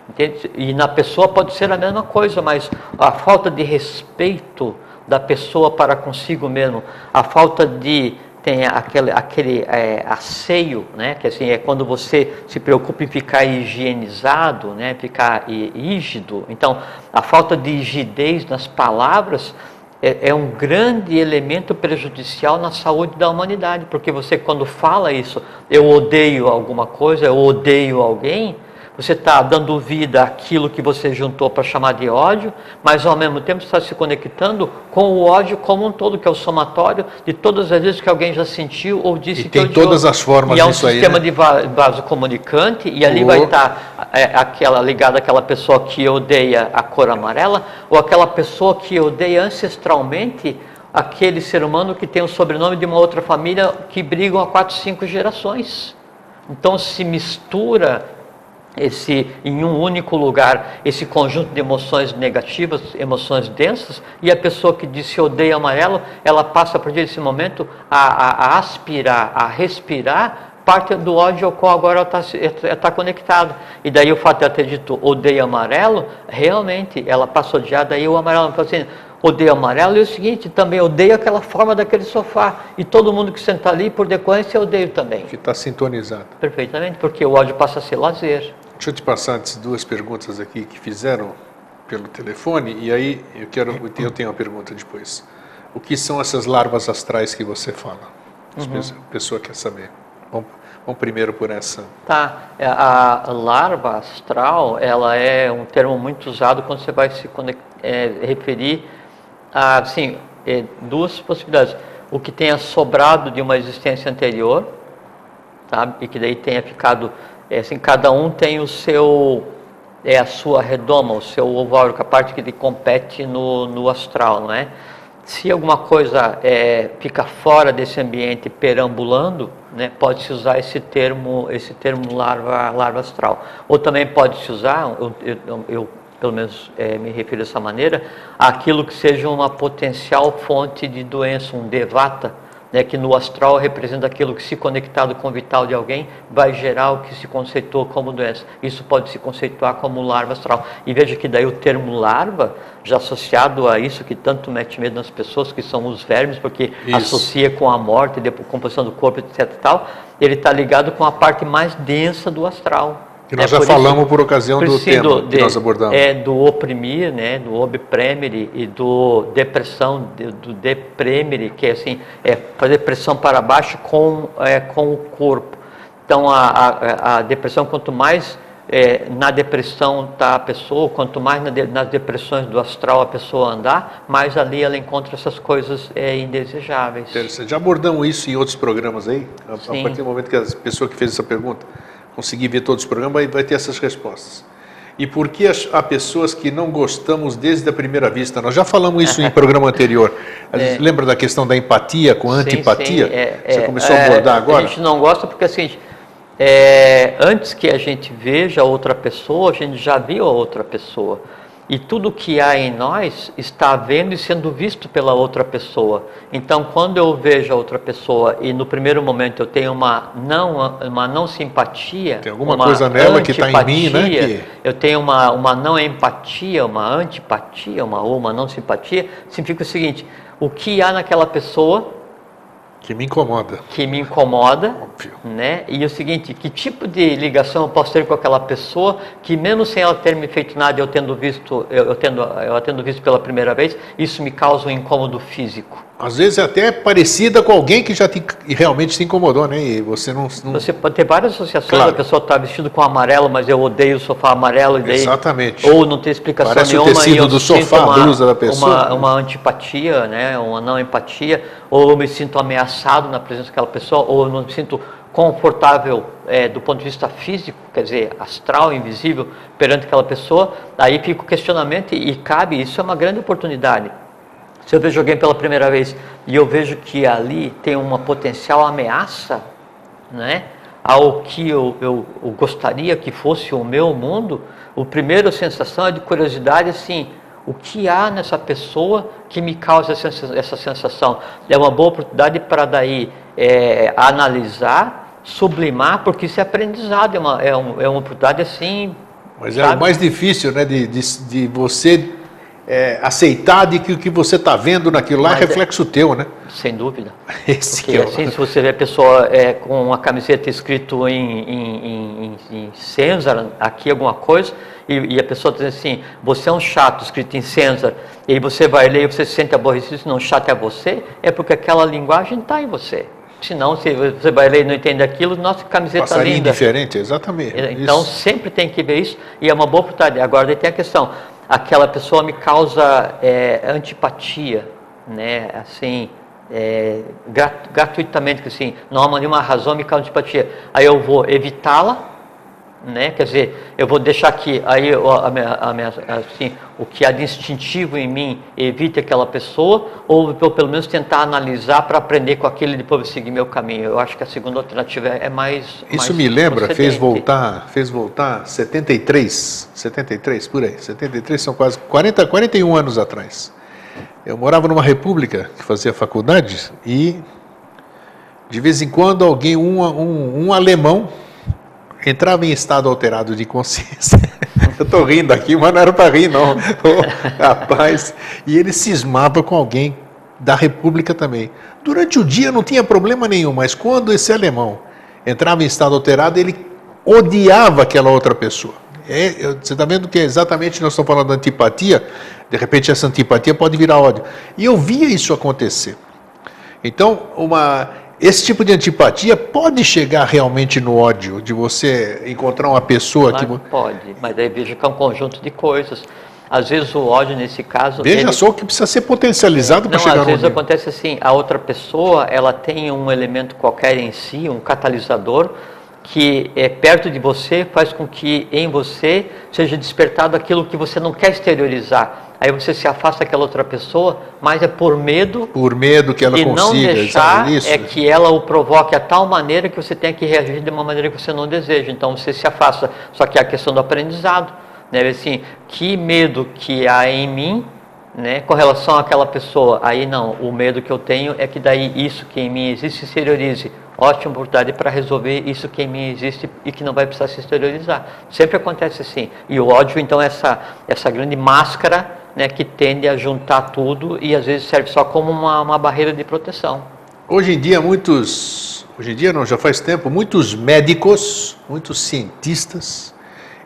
Entende? E na pessoa pode ser a mesma coisa, mas a falta de respeito da pessoa para consigo mesmo, a falta de tem aquele asseio, né? Que assim é quando você se preocupa em ficar higienizado, né? Ficar rígido. Então, a falta de rigidez nas palavras é um grande elemento prejudicial na saúde da humanidade, porque você quando fala isso, eu odeio alguma coisa, eu odeio alguém, você está dando vida àquilo que você juntou para chamar de ódio, mas ao mesmo tempo está se conectando com o ódio como um todo, que é o somatório de todas as vezes que alguém já sentiu ou disse que odiou. E tem todas as formas disso aí, e é um sistema de vaso comunicante, e ali vai estar ligada àquela pessoa que odeia a cor amarela, ou aquela pessoa que odeia ancestralmente aquele ser humano que tem o sobrenome de uma outra família que brigam há 4, 5 gerações. Então se mistura em um único lugar, esse conjunto de emoções negativas, emoções densas, e a pessoa que disse odeia amarelo, ela passa a partir desse momento a aspirar, a respirar parte do ódio ao qual agora ela está conectada. E daí o fato de ela ter dito odeia amarelo, realmente ela passa a odiar, daí o amarelo fala assim, odeio amarelo, e o seguinte, também odeio aquela forma daquele sofá, e todo mundo que senta ali, por decorrência, odeio também. Que está sintonizado. Perfeitamente, porque o ódio passa a ser lazer. Deixa eu te passar antes 2 perguntas aqui que fizeram pelo telefone, e aí eu tenho uma pergunta depois. O que são essas larvas astrais que você fala? A pessoa quer saber. Vamos primeiro por essa. Tá, a larva astral, ela é um termo muito usado quando você vai se referir a, assim, duas possibilidades. O que tenha sobrado de uma existência anterior, sabe? E que daí tenha ficado, assim, cada um tem o seu, a sua redoma, o seu ovário, a parte que lhe compete no astral, não é? Se alguma coisa fica fora desse ambiente perambulando, né, pode-se usar esse termo larva astral. Ou também pode-se usar, eu pelo menos me refiro dessa maneira, aquilo que seja uma potencial fonte de doença, um devata, né, que no astral representa aquilo que, se conectado com o vital de alguém, vai gerar o que se conceitou como doença. Isso pode se conceituar como larva astral. E veja que daí o termo larva, já associado a isso que tanto mete medo nas pessoas, que são os vermes, porque associa com a morte, a composição do corpo, etc. Tal, ele está ligado com a parte mais densa do astral. Que nós já falamos por ocasião do tema que nós abordamos. Do oprimir, né, do obpremere e do depressão, do depremere, que é assim, fazer pressão para baixo com o corpo. Então, a depressão, quanto mais na depressão está a pessoa, quanto mais nas depressões do astral a pessoa andar, mais ali ela encontra essas coisas indesejáveis. Interessante. Já abordamos isso em outros programas aí? A partir do momento que a pessoa que fez essa pergunta conseguir ver todos os programas, vai ter essas respostas. E por que há pessoas que não gostamos desde a primeira vista? Nós já falamos isso em programa anterior. Lembra da questão da empatia com a antipatia? Você começou a abordar agora? A gente não gosta porque, assim, antes que a gente veja outra pessoa, a gente já viu a outra pessoa. E tudo que há em nós está vendo e sendo visto pela outra pessoa. Então, quando eu vejo a outra pessoa e no primeiro momento eu tenho uma não simpatia, tem alguma coisa nela que está em mim, né? Eu tenho uma não empatia, uma antipatia, uma não simpatia, significa o seguinte: o que há naquela pessoa que me incomoda. Óbvio. Né? E o seguinte, que tipo de ligação eu posso ter com aquela pessoa que, mesmo sem ela ter me feito nada, eu tendo visto pela primeira vez, isso me causa um incômodo físico. Às vezes até parecida com alguém que já realmente te incomodou, né? E você não... Você pode ter várias associações, claro. A pessoa está vestida com amarelo, mas eu odeio o sofá amarelo. E daí, exatamente. Ou não tem explicação parece nenhuma. Parece o tecido do sofá, a blusa da pessoa. Uma antipatia, né? Uma não empatia. Ou eu me sinto ameaçado na presença daquela pessoa, ou eu não me sinto confortável do ponto de vista físico, quer dizer, astral, invisível, perante aquela pessoa. Aí fica o questionamento e cabe, isso é uma grande oportunidade. Se eu vejo alguém pela primeira vez e eu vejo que ali tem uma potencial ameaça, né, ao que eu gostaria que fosse o meu mundo, a primeira sensação é de curiosidade, assim, o que há nessa pessoa que me causa essa sensação? É uma boa oportunidade para daí analisar, sublimar, porque isso é aprendizado, é uma oportunidade assim... Mas sabe? É o mais difícil, né, de você... aceitar de que o que você está vendo naquilo lá é reflexo teu, né? Sem dúvida. Porque, assim, se você vê a pessoa com uma camiseta escrito em César, aqui alguma coisa, e a pessoa diz assim, você é um chato, escrito em César, e aí você vai ler e você se sente aborrecido, se não chato é você, é porque aquela linguagem está em você. Senão, se você vai ler e não entende aquilo, nossa, que camiseta passarinho linda. Indiferente, exatamente. Então, isso. Sempre tem que ver isso, e é uma boa oportunidade. Agora, daí tem a questão, aquela pessoa me causa antipatia, né, assim, gratuitamente, que assim, não há nenhuma razão, me causa antipatia. Aí eu vou evitá-la, né, quer dizer, eu vou deixar que aí assim, o que há de instintivo em mim evite aquela pessoa, ou pelo menos tentar analisar para aprender com aquilo e depois seguir meu caminho. Eu acho que a segunda alternativa é mais... Isso me lembra, fez voltar 73, por aí, 73 são quase 41 anos atrás. Eu morava numa república que fazia faculdade e de vez em quando alguém, um alemão, entrava em estado alterado de consciência. Eu estou rindo aqui, mas não era para rir, não. Rapaz, e ele cismava com alguém da República também. Durante o dia não tinha problema nenhum, mas quando esse alemão entrava em estado alterado, ele odiava aquela outra pessoa. Você está vendo que exatamente nós estamos falando da antipatia, de repente essa antipatia pode virar ódio. E eu via isso acontecer. Então, esse tipo de antipatia pode chegar realmente no ódio, de você encontrar uma pessoa claro que... Pode, mas aí veja que é um conjunto de coisas. Às vezes o ódio, nesse caso... Veja só o que precisa ser potencializado para chegar às vezes nível. acontece assim, a outra pessoa, ela tem um elemento qualquer em si, um catalisador, que é perto de você, faz com que em você seja despertado aquilo que você não quer exteriorizar. Aí você se afasta daquela outra pessoa, mas é por medo... Por medo que ela de consiga, não deixar isso. é que ela o provoque a tal maneira que você tenha que reagir de uma maneira que você não deseja. Então você se afasta. Só que é a questão do aprendizado, né? Assim, que medo que há em mim, né, com relação àquela pessoa. Aí não, o medo que eu tenho é que daí isso que em mim existe se exteriorize. Ótima oportunidade para resolver isso que em mim existe e que não vai precisar se exteriorizar. Sempre acontece assim. E o ódio, então, é essa grande máscara, né, que tende a juntar tudo e às vezes serve só como uma barreira de proteção. Hoje em dia não, já faz tempo, muitos médicos, muitos cientistas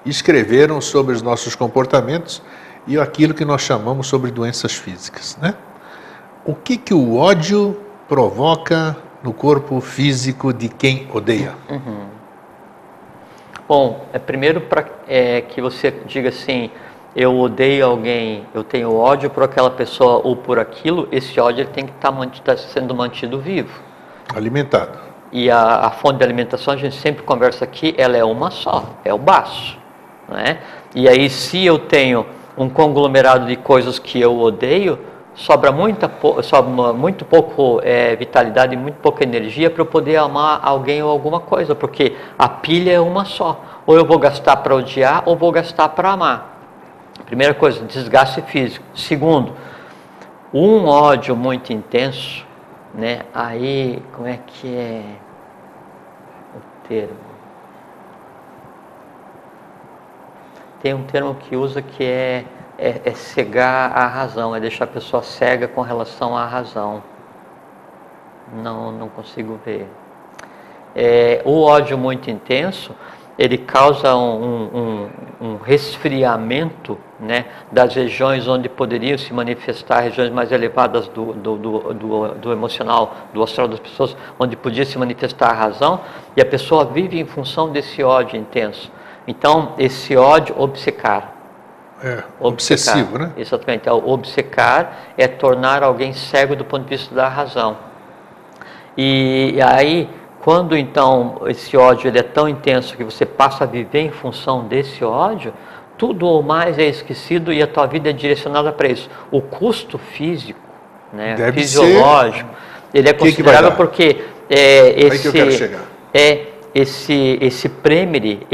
escreveram sobre os nossos comportamentos e aquilo que nós chamamos sobre doenças físicas, né? O que o ódio provoca no corpo físico de quem odeia? Bom, primeiro para que você diga assim, eu odeio alguém, eu tenho ódio por aquela pessoa ou por aquilo, esse ódio ele tem que estar sendo mantido vivo. Alimentado. E a fonte de alimentação, a gente sempre conversa aqui, ela é uma só, é o baço, né? E aí, se eu tenho um conglomerado de coisas que eu odeio, sobra muito pouco vitalidade, muito pouca energia para eu poder amar alguém ou alguma coisa, porque a pilha é uma só. Ou eu vou gastar para odiar, ou vou gastar para amar. Primeira coisa, desgaste físico. Segundo, um ódio muito intenso, né? Aí, como é que é o termo? Tem um termo que usa que é cegar a razão, é deixar a pessoa cega com relação à razão. Não consigo ver. O ódio muito intenso, ele causa um resfriamento, né, das regiões onde poderiam se manifestar, regiões mais elevadas do emocional, do astral das pessoas, onde podia se manifestar a razão, e a pessoa vive em função desse ódio intenso. Então, esse ódio obcecar. Obsessivo, né? Exatamente. Então, obcecar é tornar alguém cego do ponto de vista da razão. E aí, quando então esse ódio ele é tão intenso que você passa a viver em função desse ódio, tudo ou mais é esquecido e a tua vida é direcionada para isso. O custo físico, né, fisiológico, ele é considerável porque esse prêmere,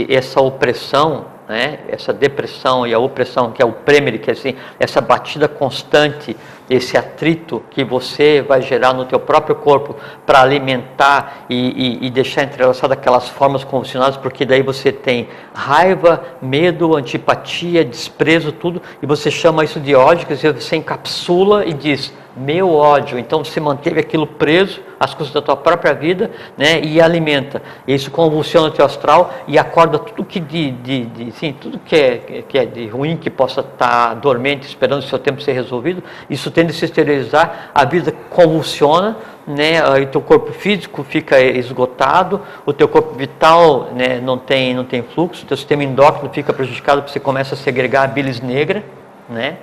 essa opressão, né, essa depressão e a opressão, que é o prêmere, que é assim, essa batida constante, esse atrito que você vai gerar no teu próprio corpo para alimentar e deixar entrelaçado aquelas formas convulsionadas, porque daí você tem raiva, medo, antipatia, desprezo, tudo, e você chama isso de ódio, quer dizer, você encapsula e diz, meu ódio, então você manteve aquilo preso às custas da tua própria vida, né, e alimenta. Isso convulsiona o teu astral e acorda tudo que tudo que é de ruim, que possa estar dormente, esperando o seu tempo ser resolvido, isso tende a se exteriorizar, a vida convulsiona, né, aí teu corpo físico fica esgotado, o teu corpo vital, né, não tem fluxo, o teu sistema endócrino fica prejudicado, porque você começa a segregar a bilis negra, né,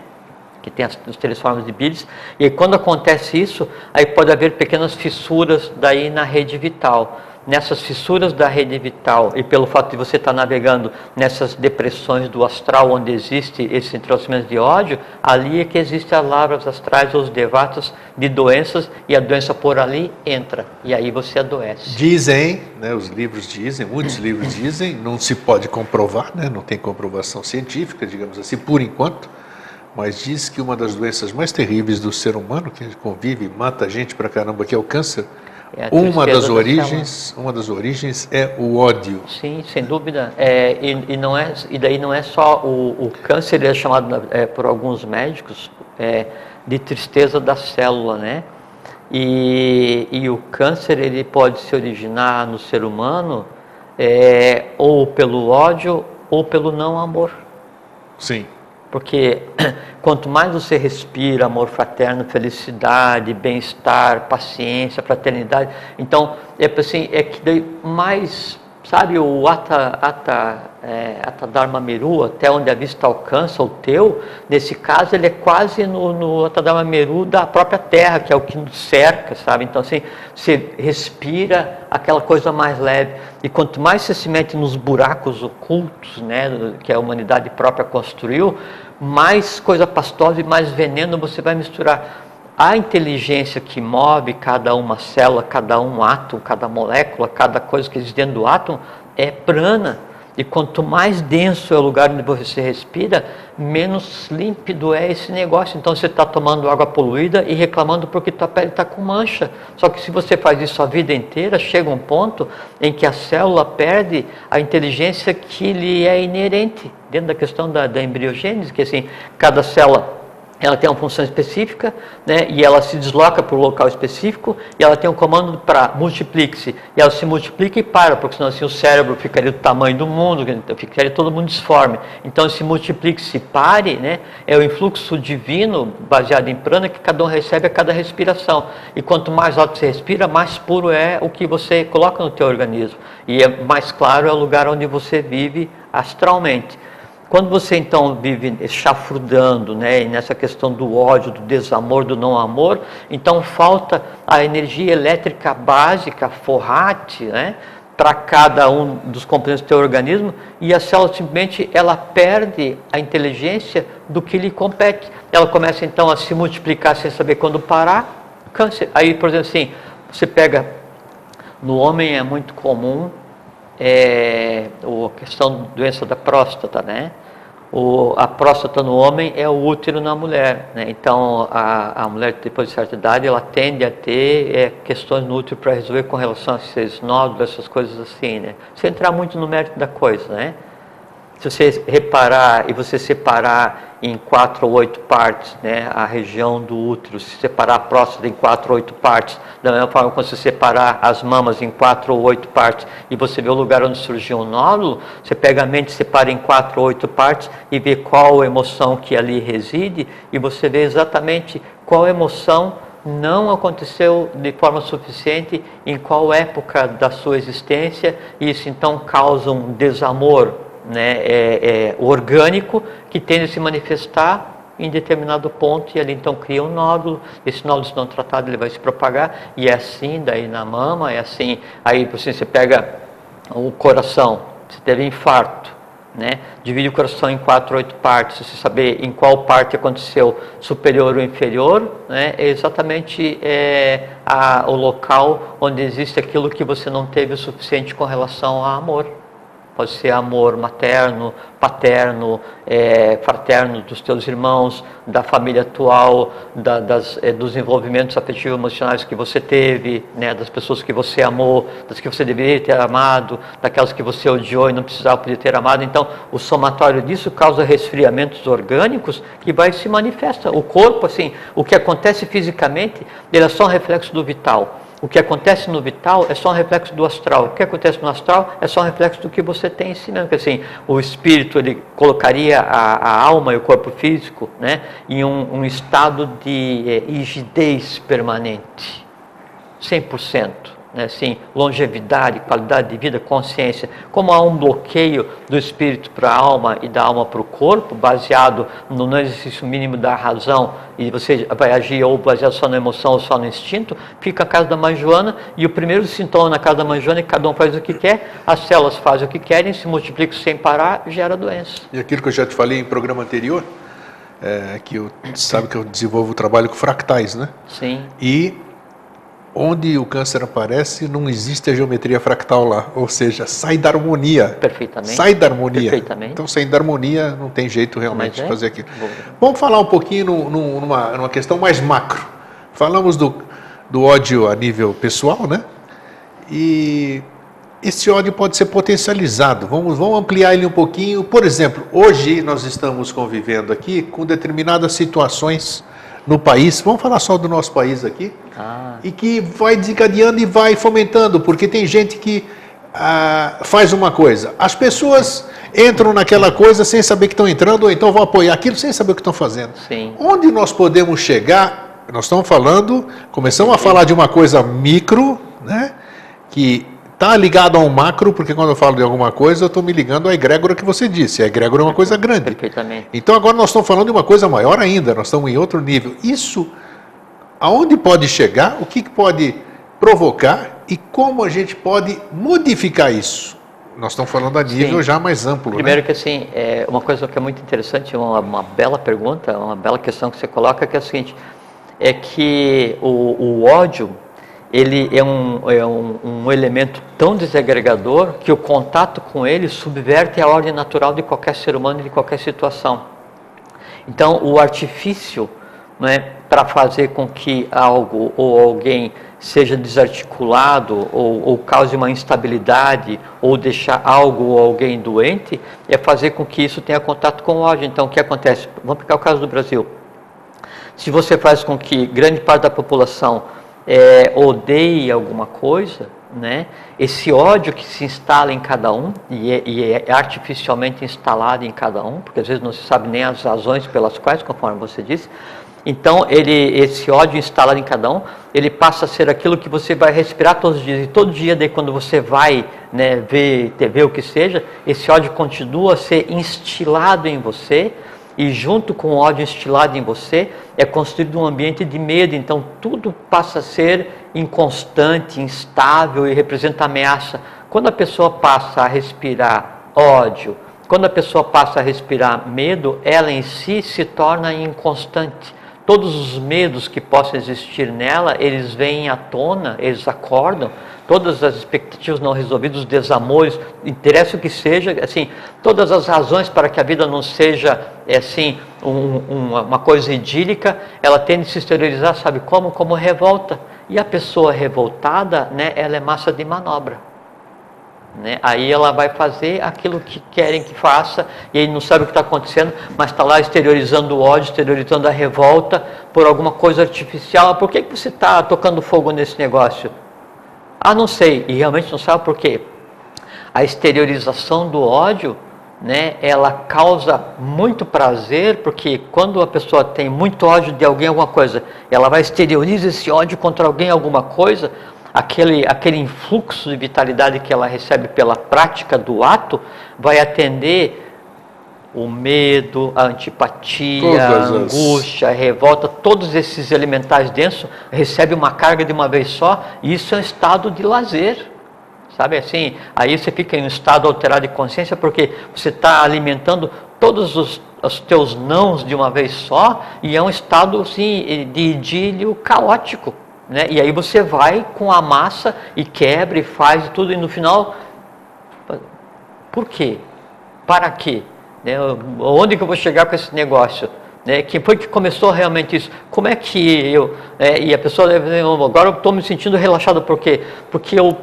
que tem as 3 formas de bilis, e aí, quando acontece isso, aí pode haver pequenas fissuras daí na rede vital. Nessas fissuras da rede vital, e pelo fato de você estar navegando nessas depressões do astral, onde existe esse entrelaçamento de ódio, ali é que existem as lavras astrais, ou os devatas de doenças, e a doença por ali entra, e aí você adoece. Dizem, né, os livros dizem, muitos livros dizem, não se pode comprovar, né, não tem comprovação científica, digamos assim, por enquanto, mas diz que uma das doenças mais terríveis do ser humano, que mata e mata gente pra caramba, que é o câncer, uma das origens é o ódio. Sim, sem dúvida. E daí não é só o câncer, ele é chamado por alguns médicos de tristeza da célula, né? E o câncer ele pode se originar no ser humano ou pelo ódio ou pelo não amor. Sim. Porque quanto mais você respira amor fraterno, felicidade, bem-estar, paciência, fraternidade, então é assim, é que daí mais, sabe, o Atadharma Meru, até onde a vista alcança o teu, nesse caso ele é quase no Atadharma Meru da própria Terra, que é o que nos cerca, sabe? Então assim, você respira aquela coisa mais leve, e quanto mais você se mete nos buracos ocultos, né, que a humanidade própria construiu, mais coisa pastosa e mais veneno você vai misturar. A inteligência que move cada uma célula, cada um átomo, cada molécula, cada coisa que existe dentro do átomo é prana. E quanto mais denso é o lugar onde você respira, menos límpido é esse negócio. Então você está tomando água poluída e reclamando porque tua pele está com mancha. Só que se você faz isso a vida inteira, chega um ponto em que a célula perde a inteligência que lhe é inerente. Dentro da questão da embriogênese, que assim, cada célula ela tem uma função específica, né, e ela se desloca para o local específico, e ela tem um comando para multiplique-se, e ela se multiplica e para, porque senão assim o cérebro ficaria do tamanho do mundo, ficaria todo mundo disforme. Então esse multiplique-se e pare, né, é o influxo divino baseado em prana que cada um recebe a cada respiração. E quanto mais alto você respira, mais puro é o que você coloca no teu organismo. E é mais claro é o lugar onde você vive astralmente. Quando você então vive chafurdando, né, nessa questão do ódio, do desamor, do não amor, então falta a energia elétrica básica, forrate, né, para cada um dos componentes do teu organismo, e a célula simplesmente ela perde a inteligência do que lhe compete. Ela começa então a se multiplicar sem saber quando parar, câncer. Aí, por exemplo, assim, você pega, no homem é muito comum, a questão da doença da próstata, né? A próstata no homem é o útero na mulher, né? Então a mulher depois de certa idade ela tende a ter questões no útero para resolver com relação a esses nódulos, essas coisas assim, né? Sem entrar muito no mérito da coisa, né? Se você reparar e você separar em 4 ou 8 partes, né, a região do útero, se separar a próstata em 4 ou 8 partes, da mesma forma que você separar as mamas em 4 ou 8 partes e você vê o lugar onde surgiu o nódulo, você pega a mente, separa em 4 ou 8 partes e vê qual emoção que ali reside, e você vê exatamente qual emoção não aconteceu de forma suficiente em qual época da sua existência, e isso então causa um desamor, né, orgânico, que tende a se manifestar em determinado ponto, e ali então cria um nódulo. Esse nódulo, se não tratado, ele vai se propagar, e é assim daí na mama, é assim. Aí assim, você pega o coração, você teve infarto, né, divide o coração em 4 ou 8 partes, você saber em qual parte aconteceu, superior ou inferior, né, é exatamente o local onde existe aquilo que você não teve o suficiente com relação a amor. Pode ser amor materno, paterno, fraterno dos teus irmãos, da família atual, dos envolvimentos afetivos emocionais que você teve, né, das pessoas que você amou, das que você deveria ter amado, daquelas que você odiou e não precisava poder ter amado. Então, o somatório disso causa resfriamentos orgânicos que vai se manifesta. O corpo, assim, o que acontece fisicamente, ele é só um reflexo do vital. O que acontece no vital é só um reflexo do astral. O que acontece no astral é só um reflexo do que você tem em si mesmo. Porque, assim, o espírito ele colocaria a alma e o corpo físico, né, em um estado de rigidez permanente, 100%. Né, assim, longevidade, qualidade de vida, consciência. Como há um bloqueio do espírito para a alma e da alma para o corpo, baseado no não exercício mínimo da razão, e você vai agir ou baseado só na emoção ou só no instinto, fica a casa da mãe Joana, e o primeiro sintoma na casa da mãe Joana é que cada um faz o que quer, as células fazem o que querem, se multiplicam sem parar, gera doença. E aquilo que eu já te falei em programa anterior, sabe que eu desenvolvo o trabalho com fractais, né? Sim. E onde o câncer aparece, não existe a geometria fractal lá, ou seja, sai da harmonia. Perfeitamente. Sai da harmonia. Perfeitamente. Então, sem da harmonia, não tem jeito realmente de fazer aquilo. Bom. Vamos falar um pouquinho numa questão mais macro. Falamos do ódio a nível pessoal, né? E esse ódio pode ser potencializado. Vamos ampliar ele um pouquinho. Por exemplo, hoje nós estamos convivendo aqui com determinadas situações no país, vamos falar só do nosso país aqui, e que vai desencadeando e vai fomentando, porque tem gente que faz uma coisa, as pessoas entram naquela coisa sem saber que estão entrando, ou então vão apoiar aquilo sem saber o que estão fazendo. Sim. Onde nós podemos chegar, nós estamos falando, começamos a falar de uma coisa micro, né, que está ligado a um macro, porque quando eu falo de alguma coisa, eu estou me ligando à egrégora que você disse. A egrégora é uma coisa grande. Perfeitamente. Então agora nós estamos falando de uma coisa maior ainda, nós estamos em outro nível. Isso, aonde pode chegar, o que pode provocar e como a gente pode modificar isso? Nós estamos falando a nível já mais amplo. Primeiro que assim, uma coisa que é muito interessante, uma bela pergunta, uma bela questão que você coloca, que é o seguinte, é que o ódio, ele é um elemento tão desagregador que o contato com ele subverte a ordem natural de qualquer ser humano e de qualquer situação. Então, o artifício, né, para fazer com que algo ou alguém seja desarticulado ou cause uma instabilidade ou deixar algo ou alguém doente, é fazer com que isso tenha contato com o ódio. Então, o que acontece? Vamos pegar o caso do Brasil. Se você faz com que grande parte da população odeie alguma coisa, né, esse ódio que se instala em cada um e é artificialmente instalado em cada um, porque às vezes não se sabe nem as razões pelas quais, conforme você disse. Então, esse ódio instalado em cada um, ele passa a ser aquilo que você vai respirar todos os dias. E todo dia, daí, quando você vai, né, ver TV, o que seja, esse ódio continua a ser instilado em você. E junto com o ódio instilado em você, é construído um ambiente de medo. Então, tudo passa a ser inconstante, instável e representa ameaça. Quando a pessoa passa a respirar ódio, quando a pessoa passa a respirar medo, ela em si se torna inconstante. Todos os medos que possam existir nela, eles vêm à tona, eles acordam. Todas as expectativas não resolvidas, os desamores, interessa o que seja, assim, todas as razões para que a vida não seja, assim, uma coisa idílica, ela tende a se exteriorizar, sabe como? Como revolta. E a pessoa revoltada, né, ela é massa de manobra. Né? Aí ela vai fazer aquilo que querem que faça e aí não sabe o que está acontecendo, mas está lá exteriorizando o ódio, exteriorizando a revolta por alguma coisa artificial. Por que você está tocando fogo nesse negócio? Ah, não sei, e realmente não sabe por quê. A exteriorização do ódio, né, ela causa muito prazer, porque quando a pessoa tem muito ódio de alguém, alguma coisa, ela vai exteriorizar esse ódio contra alguém, alguma coisa. Aquele influxo de vitalidade que ela recebe pela prática do ato vai atender o medo, a antipatia, a angústia, a revolta, todos esses elementais densos recebem uma carga de uma vez só, e isso é um estado de lazer, sabe assim? Aí você fica em um estado alterado de consciência porque você está alimentando todos os teus nãos de uma vez só, e é um estado assim, de idílio caótico. Né? E aí você vai com a massa e quebra e faz e tudo, e no final, por quê? Para quê? Né? Onde que eu vou chegar com esse negócio? Né? Quem foi que começou realmente isso? Como é que eu... e a pessoa deve, agora eu estou me sentindo relaxado, por quê? Porque eu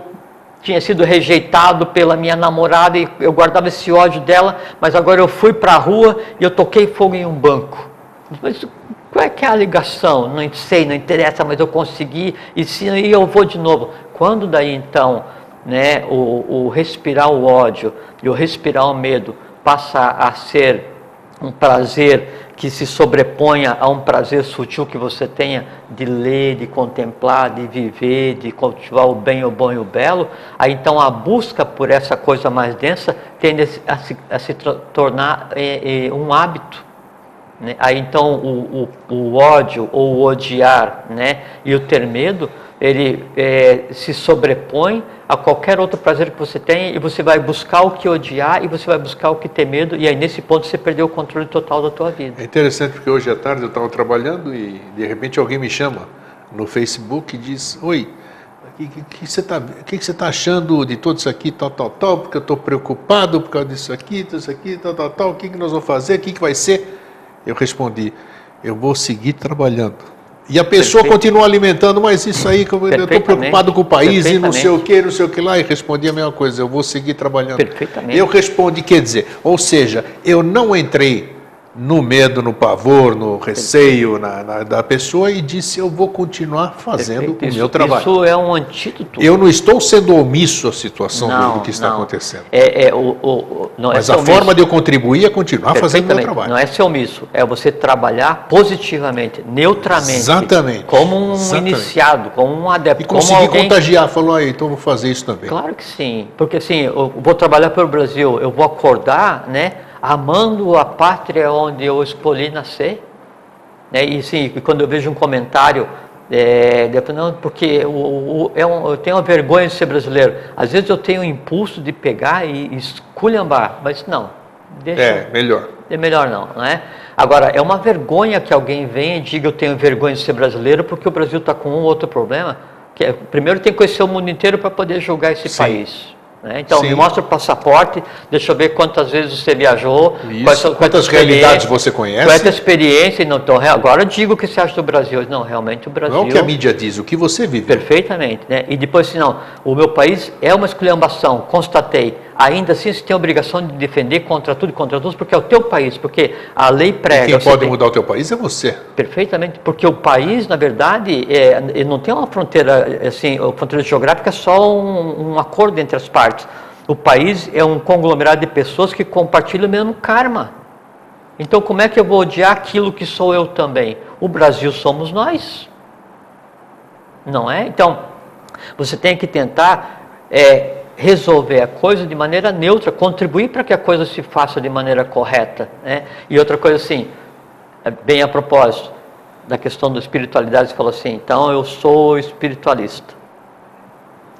tinha sido rejeitado pela minha namorada e eu guardava esse ódio dela, mas agora eu fui para a rua e eu toquei fogo em um banco. Mas qual é que é a ligação? Não sei, não interessa, mas eu consegui e eu vou de novo. Quando daí então, né, o respirar o ódio e o respirar o medo passa a ser um prazer que se sobreponha a um prazer sutil que você tenha de ler, de contemplar, de viver, de cultivar o bem, o bom e o belo, aí então a busca por essa coisa mais densa tende a se tornar um hábito. Né? Aí então o ódio ou o odiar, né, e o ter medo, ele se sobrepõe a qualquer outro prazer que você tenha, e você vai buscar o que odiar e você vai buscar o que ter medo, e aí nesse ponto você perdeu o controle total da tua vida. É interessante porque hoje à tarde eu estava trabalhando e de repente alguém me chama no Facebook e diz: oi, o que você está achando de tudo isso aqui, tal, porque eu estou preocupado por causa disso aqui, tal, o que nós vamos fazer, o que vai ser? Eu respondi: eu vou seguir trabalhando. E a pessoa continua alimentando, mas isso aí, eu estou preocupado com o país e não sei o que lá, e respondi a mesma coisa: eu vou seguir trabalhando. Perfeitamente. Eu respondi, quer dizer, ou seja, eu não entrei no medo, no pavor, no receio da pessoa e disse, eu vou continuar fazendo o meu trabalho. Isso é um antídoto. Eu não estou sendo omisso à situação do que está acontecendo. Mas a forma de eu contribuir é continuar fazendo o meu trabalho. Não é ser omisso, é você trabalhar positivamente, neutramente. Exatamente. Como um iniciado, como um adepto. E conseguir contagiar, falou, então eu vou fazer isso também. Claro que sim, porque assim, eu vou trabalhar pelo Brasil, eu vou acordar, né? Amando a pátria onde eu escolhi nascer, né? E sim, quando eu vejo um comentário, não, porque eu tenho uma vergonha de ser brasileiro. Às vezes eu tenho o impulso de pegar e esculhambar, mas não. Melhor. É melhor não é? Agora, é uma vergonha que alguém venha e diga eu tenho vergonha de ser brasileiro porque o Brasil está com um ou outro problema. Primeiro tem que conhecer o mundo inteiro para poder julgar esse país. Então, me mostra o passaporte, deixa eu ver quantas vezes você viajou, quantas realidades você conhece. Quanta experiência. Então, agora diga o que você acha do Brasil. Não, realmente o Brasil... Não é o que a mídia diz, o que você vive. Perfeitamente. Né? E depois, assim, não, o meu país é uma esculhambação, constatei. Ainda assim, você tem a obrigação de defender contra tudo e contra todos, porque é o teu país, porque a lei prega... E quem pode mudar o teu país é você. Perfeitamente, porque o país, na verdade, ele não tem uma fronteira, assim, a fronteira geográfica é só um acordo entre as partes. O país é um conglomerado de pessoas que compartilham o mesmo karma. Então, como é que eu vou odiar aquilo que sou eu também? O Brasil somos nós. Não é? Então, você tem que tentar resolver a coisa de maneira neutra, contribuir para que a coisa se faça de maneira correta. Né? E outra coisa assim, bem a propósito da questão da espiritualidade, você falou assim, então eu sou espiritualista.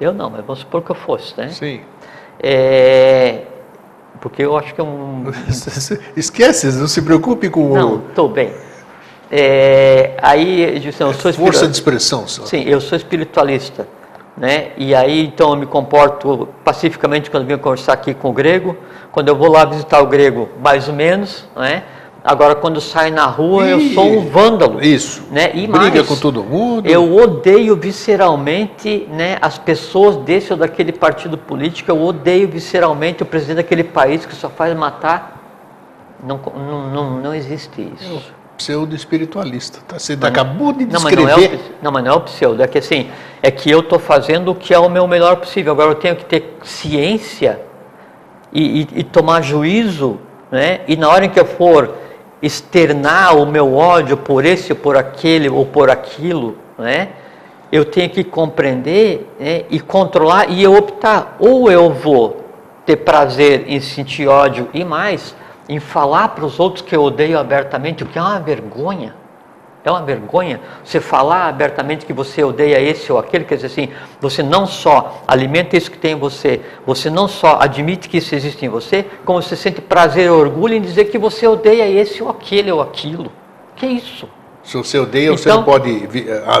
Eu não, mas vamos supor que eu fosse, né? Sim. Porque eu acho que é um... Esquece, não se preocupe com Não, estou bem. Aí eu disse, eu sou força de expressão só. Sim, eu sou espiritualista. Né? E aí então eu me comporto pacificamente quando venho conversar aqui com o grego. Quando eu vou lá visitar o grego, mais ou menos, né? Agora quando saio na rua eu sou um vândalo. Isso. Né? E briga com todo mundo. Eu odeio visceralmente, né, as pessoas desse ou daquele partido político. Eu odeio visceralmente o presidente daquele país que só faz matar. Não existe isso. Pseudo-espiritualista, tá? Você acabou de descrever. Mas não é o pseudo, é que assim, é que eu estou fazendo o que é o meu melhor possível. Agora eu tenho que ter ciência e tomar juízo, né? E na hora em que eu for externar o meu ódio por esse, por aquele ou por aquilo, né? Eu tenho que compreender, né, e controlar e eu optar. Ou eu vou ter prazer em sentir ódio e mais, em falar para os outros que eu odeio abertamente, o que é uma vergonha. É uma vergonha você falar abertamente que você odeia esse ou aquele, quer dizer assim, você não só alimenta isso que tem em você, você não só admite que isso existe em você, como você sente prazer e orgulho em dizer que você odeia esse ou aquele ou aquilo. Que é isso? Se você odeia, então, você não pode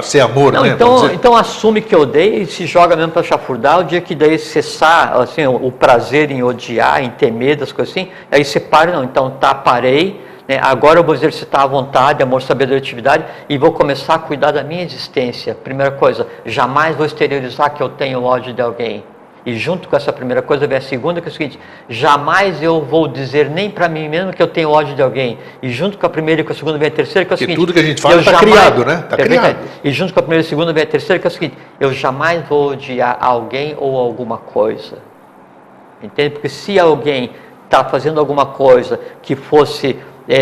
ser amor, não, né? Então assume que odeia e se joga mesmo para chafurdar. O dia que daí cessar assim, o prazer em odiar, em ter medo, as coisas assim, aí você para, não, então parei, né? Agora eu vou exercitar a vontade, amor, sabedoria e atividade e vou começar a cuidar da minha existência. Primeira coisa, jamais vou exteriorizar que eu tenho ódio de alguém. E junto com essa primeira coisa vem a segunda, que é o seguinte, jamais eu vou dizer nem para mim mesmo que eu tenho ódio de alguém. E junto com a primeira e com a segunda vem a terceira, que é o seguinte... tudo que a gente fala está criado, né? Está criado. E junto com a primeira e a segunda vem a terceira, que é o seguinte, eu jamais vou odiar alguém ou alguma coisa. Entende? Porque se alguém está fazendo alguma coisa que fosse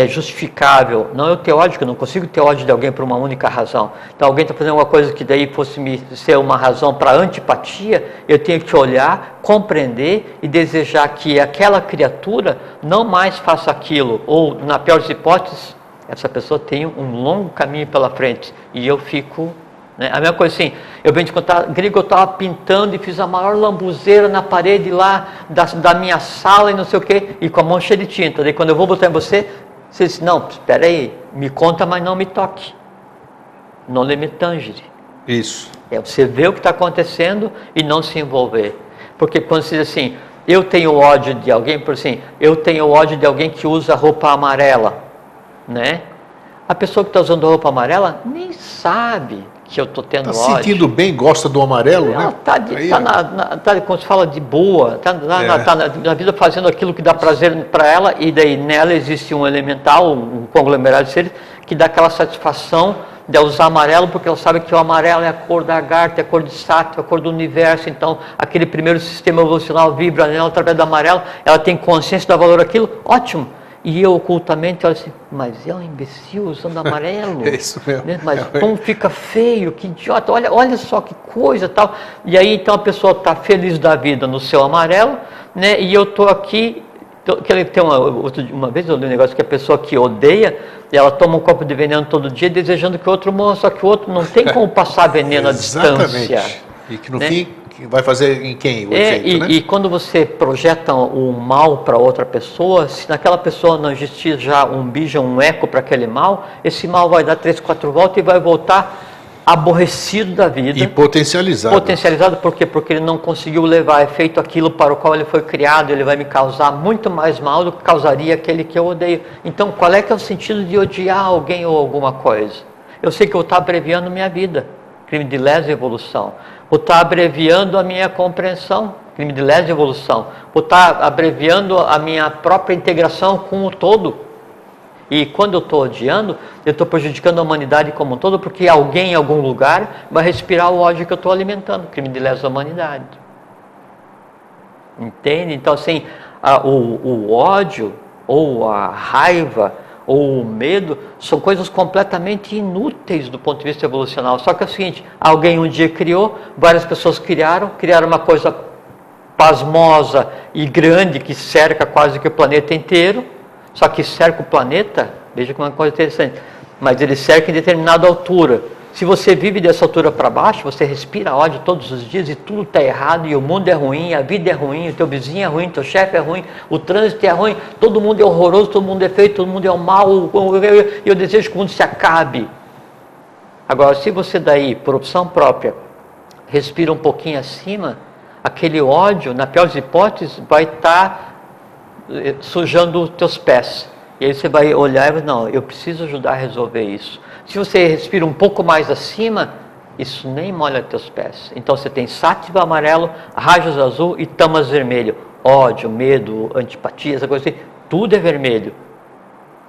justificável, não eu ter ódio, que eu não consigo ter ódio de alguém por uma única razão. Então alguém está fazendo alguma coisa que daí fosse ser uma razão para antipatia, eu tenho que olhar, compreender e desejar que aquela criatura não mais faça aquilo, ou na pior das hipóteses, essa pessoa tem um longo caminho pela frente, e eu fico... Né? A mesma coisa assim, eu venho te contar, grego, eu estava pintando e fiz a maior lambuzeira na parede lá da minha sala e não sei o quê, e com a mão cheia de tinta. Daí quando eu vou botar em você diz, não, espera aí, me conta, mas não me toque. Non me tangere. Isso. Você vê o que está acontecendo e não se envolver. Porque quando você diz assim, eu tenho ódio de alguém, por assim, eu tenho ódio de alguém que usa roupa amarela, né? A pessoa que está usando roupa amarela nem sabe que eu estou tendo Está ódio. sentindo bem, gosta do amarelo, Ela né? tá, quando se fala de boa, tá na vida fazendo aquilo que dá prazer para ela, e daí nela existe um elemental, um conglomerado de seres, que dá aquela satisfação de usar amarelo, porque ela sabe que o amarelo é a cor da Agartha, é a cor de Sattva, a cor do universo, então aquele primeiro sistema evolucional vibra nela através do amarelo, ela tem consciência do valor daquilo, ótimo. E eu ocultamente olho assim, mas é um imbecil usando amarelo. É isso mesmo. Né? Mas como fica feio, que idiota, olha só que coisa tal. E aí então a pessoa está feliz da vida no seu amarelo, né? E eu estou aqui, tem uma vez eu li um negócio que a pessoa que odeia, ela toma um copo de veneno todo dia desejando que o outro morra, só que o outro não tem como passar veneno à distância. E que no né? fim vai fazer em quem o efeito, né? E quando você projeta o mal para outra pessoa, se naquela pessoa não existir já um bija, um eco para aquele mal, esse mal vai dar 3, 4 voltas e vai voltar aborrecido da vida. E potencializado. Potencializado por quê? Porque ele não conseguiu levar a efeito aquilo para o qual ele foi criado, ele vai me causar muito mais mal do que causaria aquele que eu odeio. Então, qual é que é o sentido de odiar alguém ou alguma coisa? Eu sei que eu vou estar abreviando minha vida, crime de lesa evolução. Vou estar abreviando a minha compreensão, crime de lesa evolução. Vou estar abreviando a minha própria integração com o todo. E quando eu estou odiando, eu estou prejudicando a humanidade como um todo, porque alguém em algum lugar vai respirar o ódio que eu estou alimentando, crime de lesa humanidade. Entende? Então, assim, o ódio, ou a raiva, ou o medo, são coisas completamente inúteis do ponto de vista evolucional. Só que é o seguinte, alguém um dia criou, várias pessoas criaram uma coisa pasmosa e grande que cerca quase que o planeta inteiro, só que cerca o planeta, veja como é uma coisa interessante, mas ele cerca em determinada altura. Se você vive dessa altura para baixo, você respira ódio todos os dias e tudo está errado, e o mundo é ruim, a vida é ruim, o teu vizinho é ruim, o teu chefe é ruim, o trânsito é ruim, todo mundo é horroroso, todo mundo é feio, todo mundo é o mal, e eu desejo que o mundo se acabe. Agora, se você daí, por opção própria, respira um pouquinho acima, aquele ódio, na pior das hipóteses, vai estar sujando os teus pés. E aí você vai olhar e vai, não, eu preciso ajudar a resolver isso. Se você respira um pouco mais acima, isso nem molha teus pés. Então você tem Sattva amarelo, Rajas azul e Tamas vermelho. Ódio, medo, antipatia, essa coisa assim, tudo é vermelho.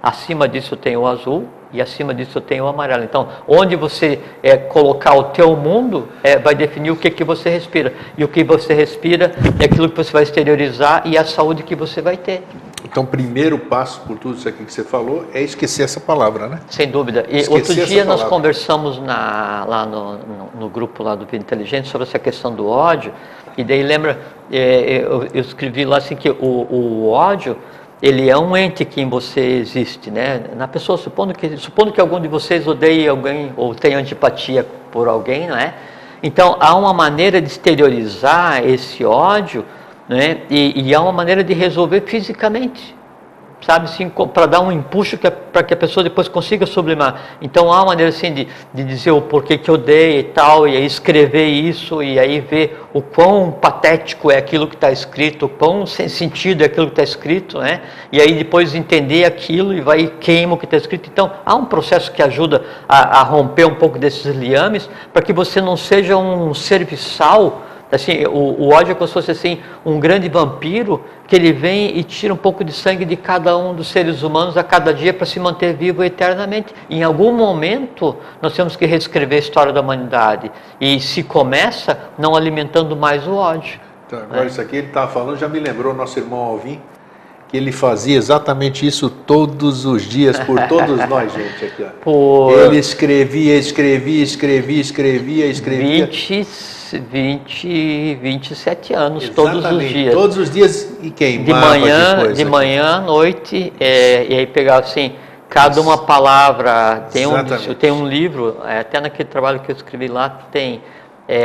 Acima disso eu tenho o azul e acima disso eu tenho o amarelo. Então, onde você colocar o teu mundo, vai definir o que você respira. E o que você respira é aquilo que você vai exteriorizar e a saúde que você vai ter. Então, o primeiro passo por tudo isso aqui que você falou é esquecer essa palavra, né? Sem dúvida. E outro dia nós conversamos lá no grupo lá do Vida Inteligente sobre essa questão do ódio. E daí lembra, eu escrevi lá assim que o ódio, ele é um ente que em você existe, né? Na pessoa, supondo que algum de vocês odeie alguém ou tenha antipatia por alguém, não é? Então, há uma maneira de exteriorizar esse ódio, né? E há uma maneira de resolver fisicamente, sabe, assim, para dar um empuxo para que a pessoa depois consiga sublimar. Então há uma maneira assim de dizer o porquê que odeia e tal, e aí escrever isso, e aí ver o quão patético é aquilo que está escrito, o quão sem sentido é aquilo que está escrito, né? E aí depois entender aquilo e vai e queima o que está escrito. Então há um processo que ajuda a romper um pouco desses liames, para que você não seja um serviçal. Assim, o ódio é como se fosse assim, um grande vampiro que ele vem e tira um pouco de sangue de cada um dos seres humanos a cada dia para se manter vivo eternamente. Em algum momento nós temos que reescrever a história da humanidade, e se começa não alimentando mais o ódio. Então, agora isso aqui ele estava falando, já me lembrou nosso irmão Alvin, que ele fazia exatamente isso todos os dias por todos nós, gente, aqui, ó. Ele escrevia 27 anos, exatamente, todos os dias. Todos os dias e queimava de manhã à noite, e aí pegava assim, cada uma palavra, tem um livro, até naquele trabalho que eu escrevi lá, tem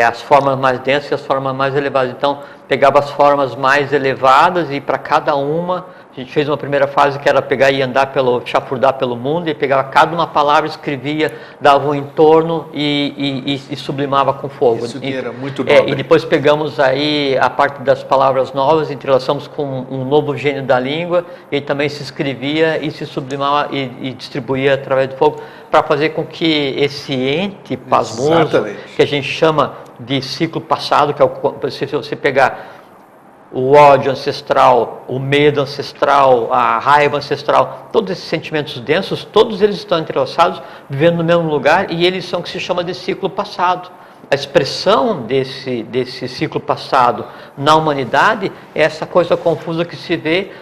as formas mais densas e as formas mais elevadas. Então, pegava as formas mais elevadas e para cada uma A gente fez uma primeira fase que era pegar e andar chafurdar pelo mundo, e pegava cada uma palavra, escrevia, dava um entorno e sublimava com fogo. Isso que era muito nobre. E depois pegamos aí a parte das palavras novas, entrelaçamos com um novo gênio da língua, e também se escrevia e se sublimava e distribuía através do fogo, para fazer com que esse ente pasmoso, Exatamente, que a gente chama de ciclo passado, que é se você pegar o ódio ancestral, o medo ancestral, a raiva ancestral, todos esses sentimentos densos, todos eles estão entrelaçados, vivendo no mesmo lugar, e eles são o que se chama de ciclo passado. A expressão desse ciclo passado na humanidade é essa coisa confusa que se vê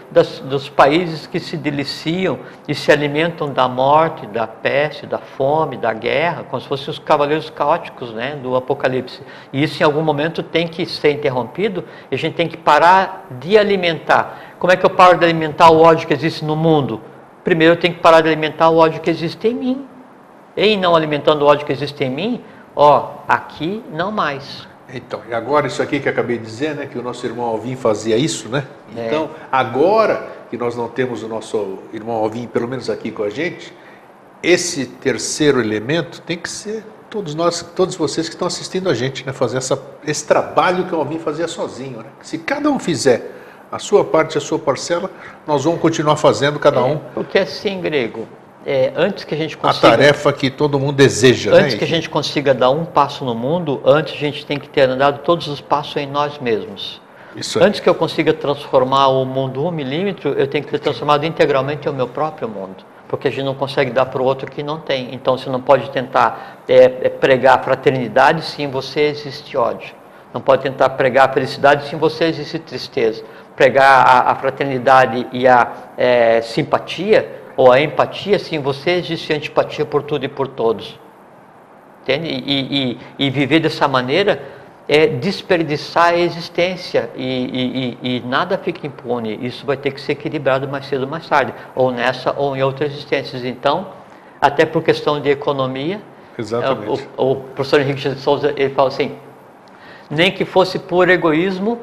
dos países que se deliciam e se alimentam da morte, da peste, da fome, da guerra, como se fossem os cavaleiros caóticos, né, do Apocalipse. E isso em algum momento tem que ser interrompido, e a gente tem que parar de alimentar. Como é que eu paro de alimentar o ódio que existe no mundo? Primeiro eu tenho que parar de alimentar o ódio que existe em mim. E não alimentando o ódio que existe em mim, aqui não mais. Então, e agora isso aqui que eu acabei de dizer, né, que o nosso irmão Alvim fazia isso, né? Então, agora que nós não temos o nosso irmão Alvim, pelo menos aqui com a gente, esse terceiro elemento tem que ser todos nós, todos vocês que estão assistindo a gente, né, fazer esse trabalho que o Alvim fazia sozinho, né? Se cada um fizer a sua parte, a sua parcela, nós vamos continuar fazendo cada um. Porque assim, Grego, antes que a gente consiga... A tarefa que todo mundo deseja, antes né? que a gente consiga dar um passo no mundo, antes a gente tem que ter andado todos os passos em nós mesmos. Isso aí. Antes que eu consiga transformar o mundo 1 milímetro, eu tenho que ter transformado integralmente o meu próprio mundo. Porque a gente não consegue dar para o outro que não tem. Então você não pode tentar pregar fraternidade se em você existe ódio. Não pode tentar pregar felicidade se em você existe tristeza. Pregar a fraternidade e a simpatia ou a empatia se em você existe antipatia por tudo e por todos. Entende? E viver dessa maneira é desperdiçar a existência e nada fica impune. Isso vai ter que ser equilibrado mais cedo ou mais tarde, ou nessa ou em outras existências. Então, até por questão de economia, Exatamente. o professor Henrique de Souza, ele fala assim, nem que fosse por egoísmo,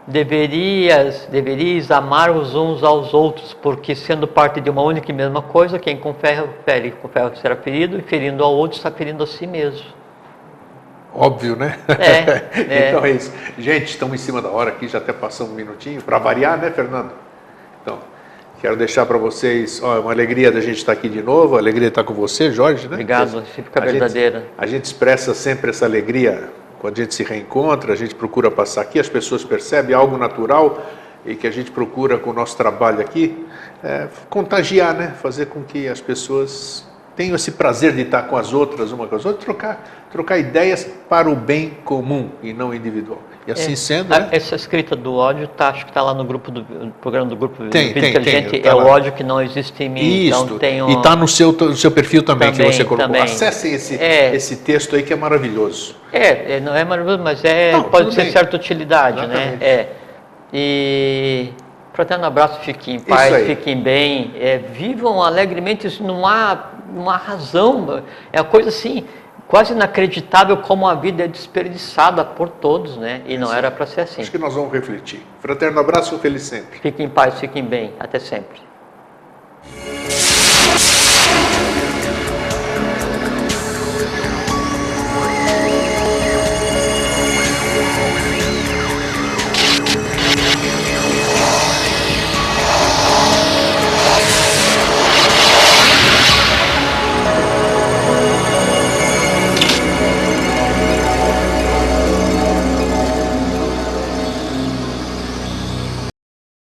deverias amar os uns aos outros, porque sendo parte de uma única e mesma coisa, quem com ferro fere, com ferro será ferido, e ferindo ao outro está ferindo a si mesmo. Óbvio, né? Então é isso. Gente, estamos em cima da hora aqui, já até passamos um minutinho, para variar, né, Fernando? Então, quero deixar para vocês, uma alegria da gente estar aqui de novo, a alegria de estar com você, Jorge, né? Obrigado, fica verdadeira. A gente expressa sempre essa alegria quando a gente se reencontra, a gente procura passar aqui, as pessoas percebem algo natural e que a gente procura com o nosso trabalho aqui, contagiar, né? Fazer com que as pessoas tenham esse prazer de estar com as outras, uma com as outras, trocar ideias para o bem comum e não individual. E assim sendo, né? Essa escrita do ódio, acho que está lá no grupo do programa do grupo tem, inteligente, tá é lá. O ódio que não existe em mim. Isso, então, tem e está no seu perfil também, que você colocou. Também. Acessem esse texto aí que é maravilhoso. Não é maravilhoso, mas pode ser de certa utilidade, exatamente, né? E fraterno abraço, fiquem em paz, fiquem bem, vivam alegremente, isso não há uma razão, é uma coisa assim, quase inacreditável como a vida é desperdiçada por todos, né? E não era para ser assim. Acho que nós vamos refletir. Fraterno abraço, feliz sempre. Fiquem em paz, fiquem bem, até sempre.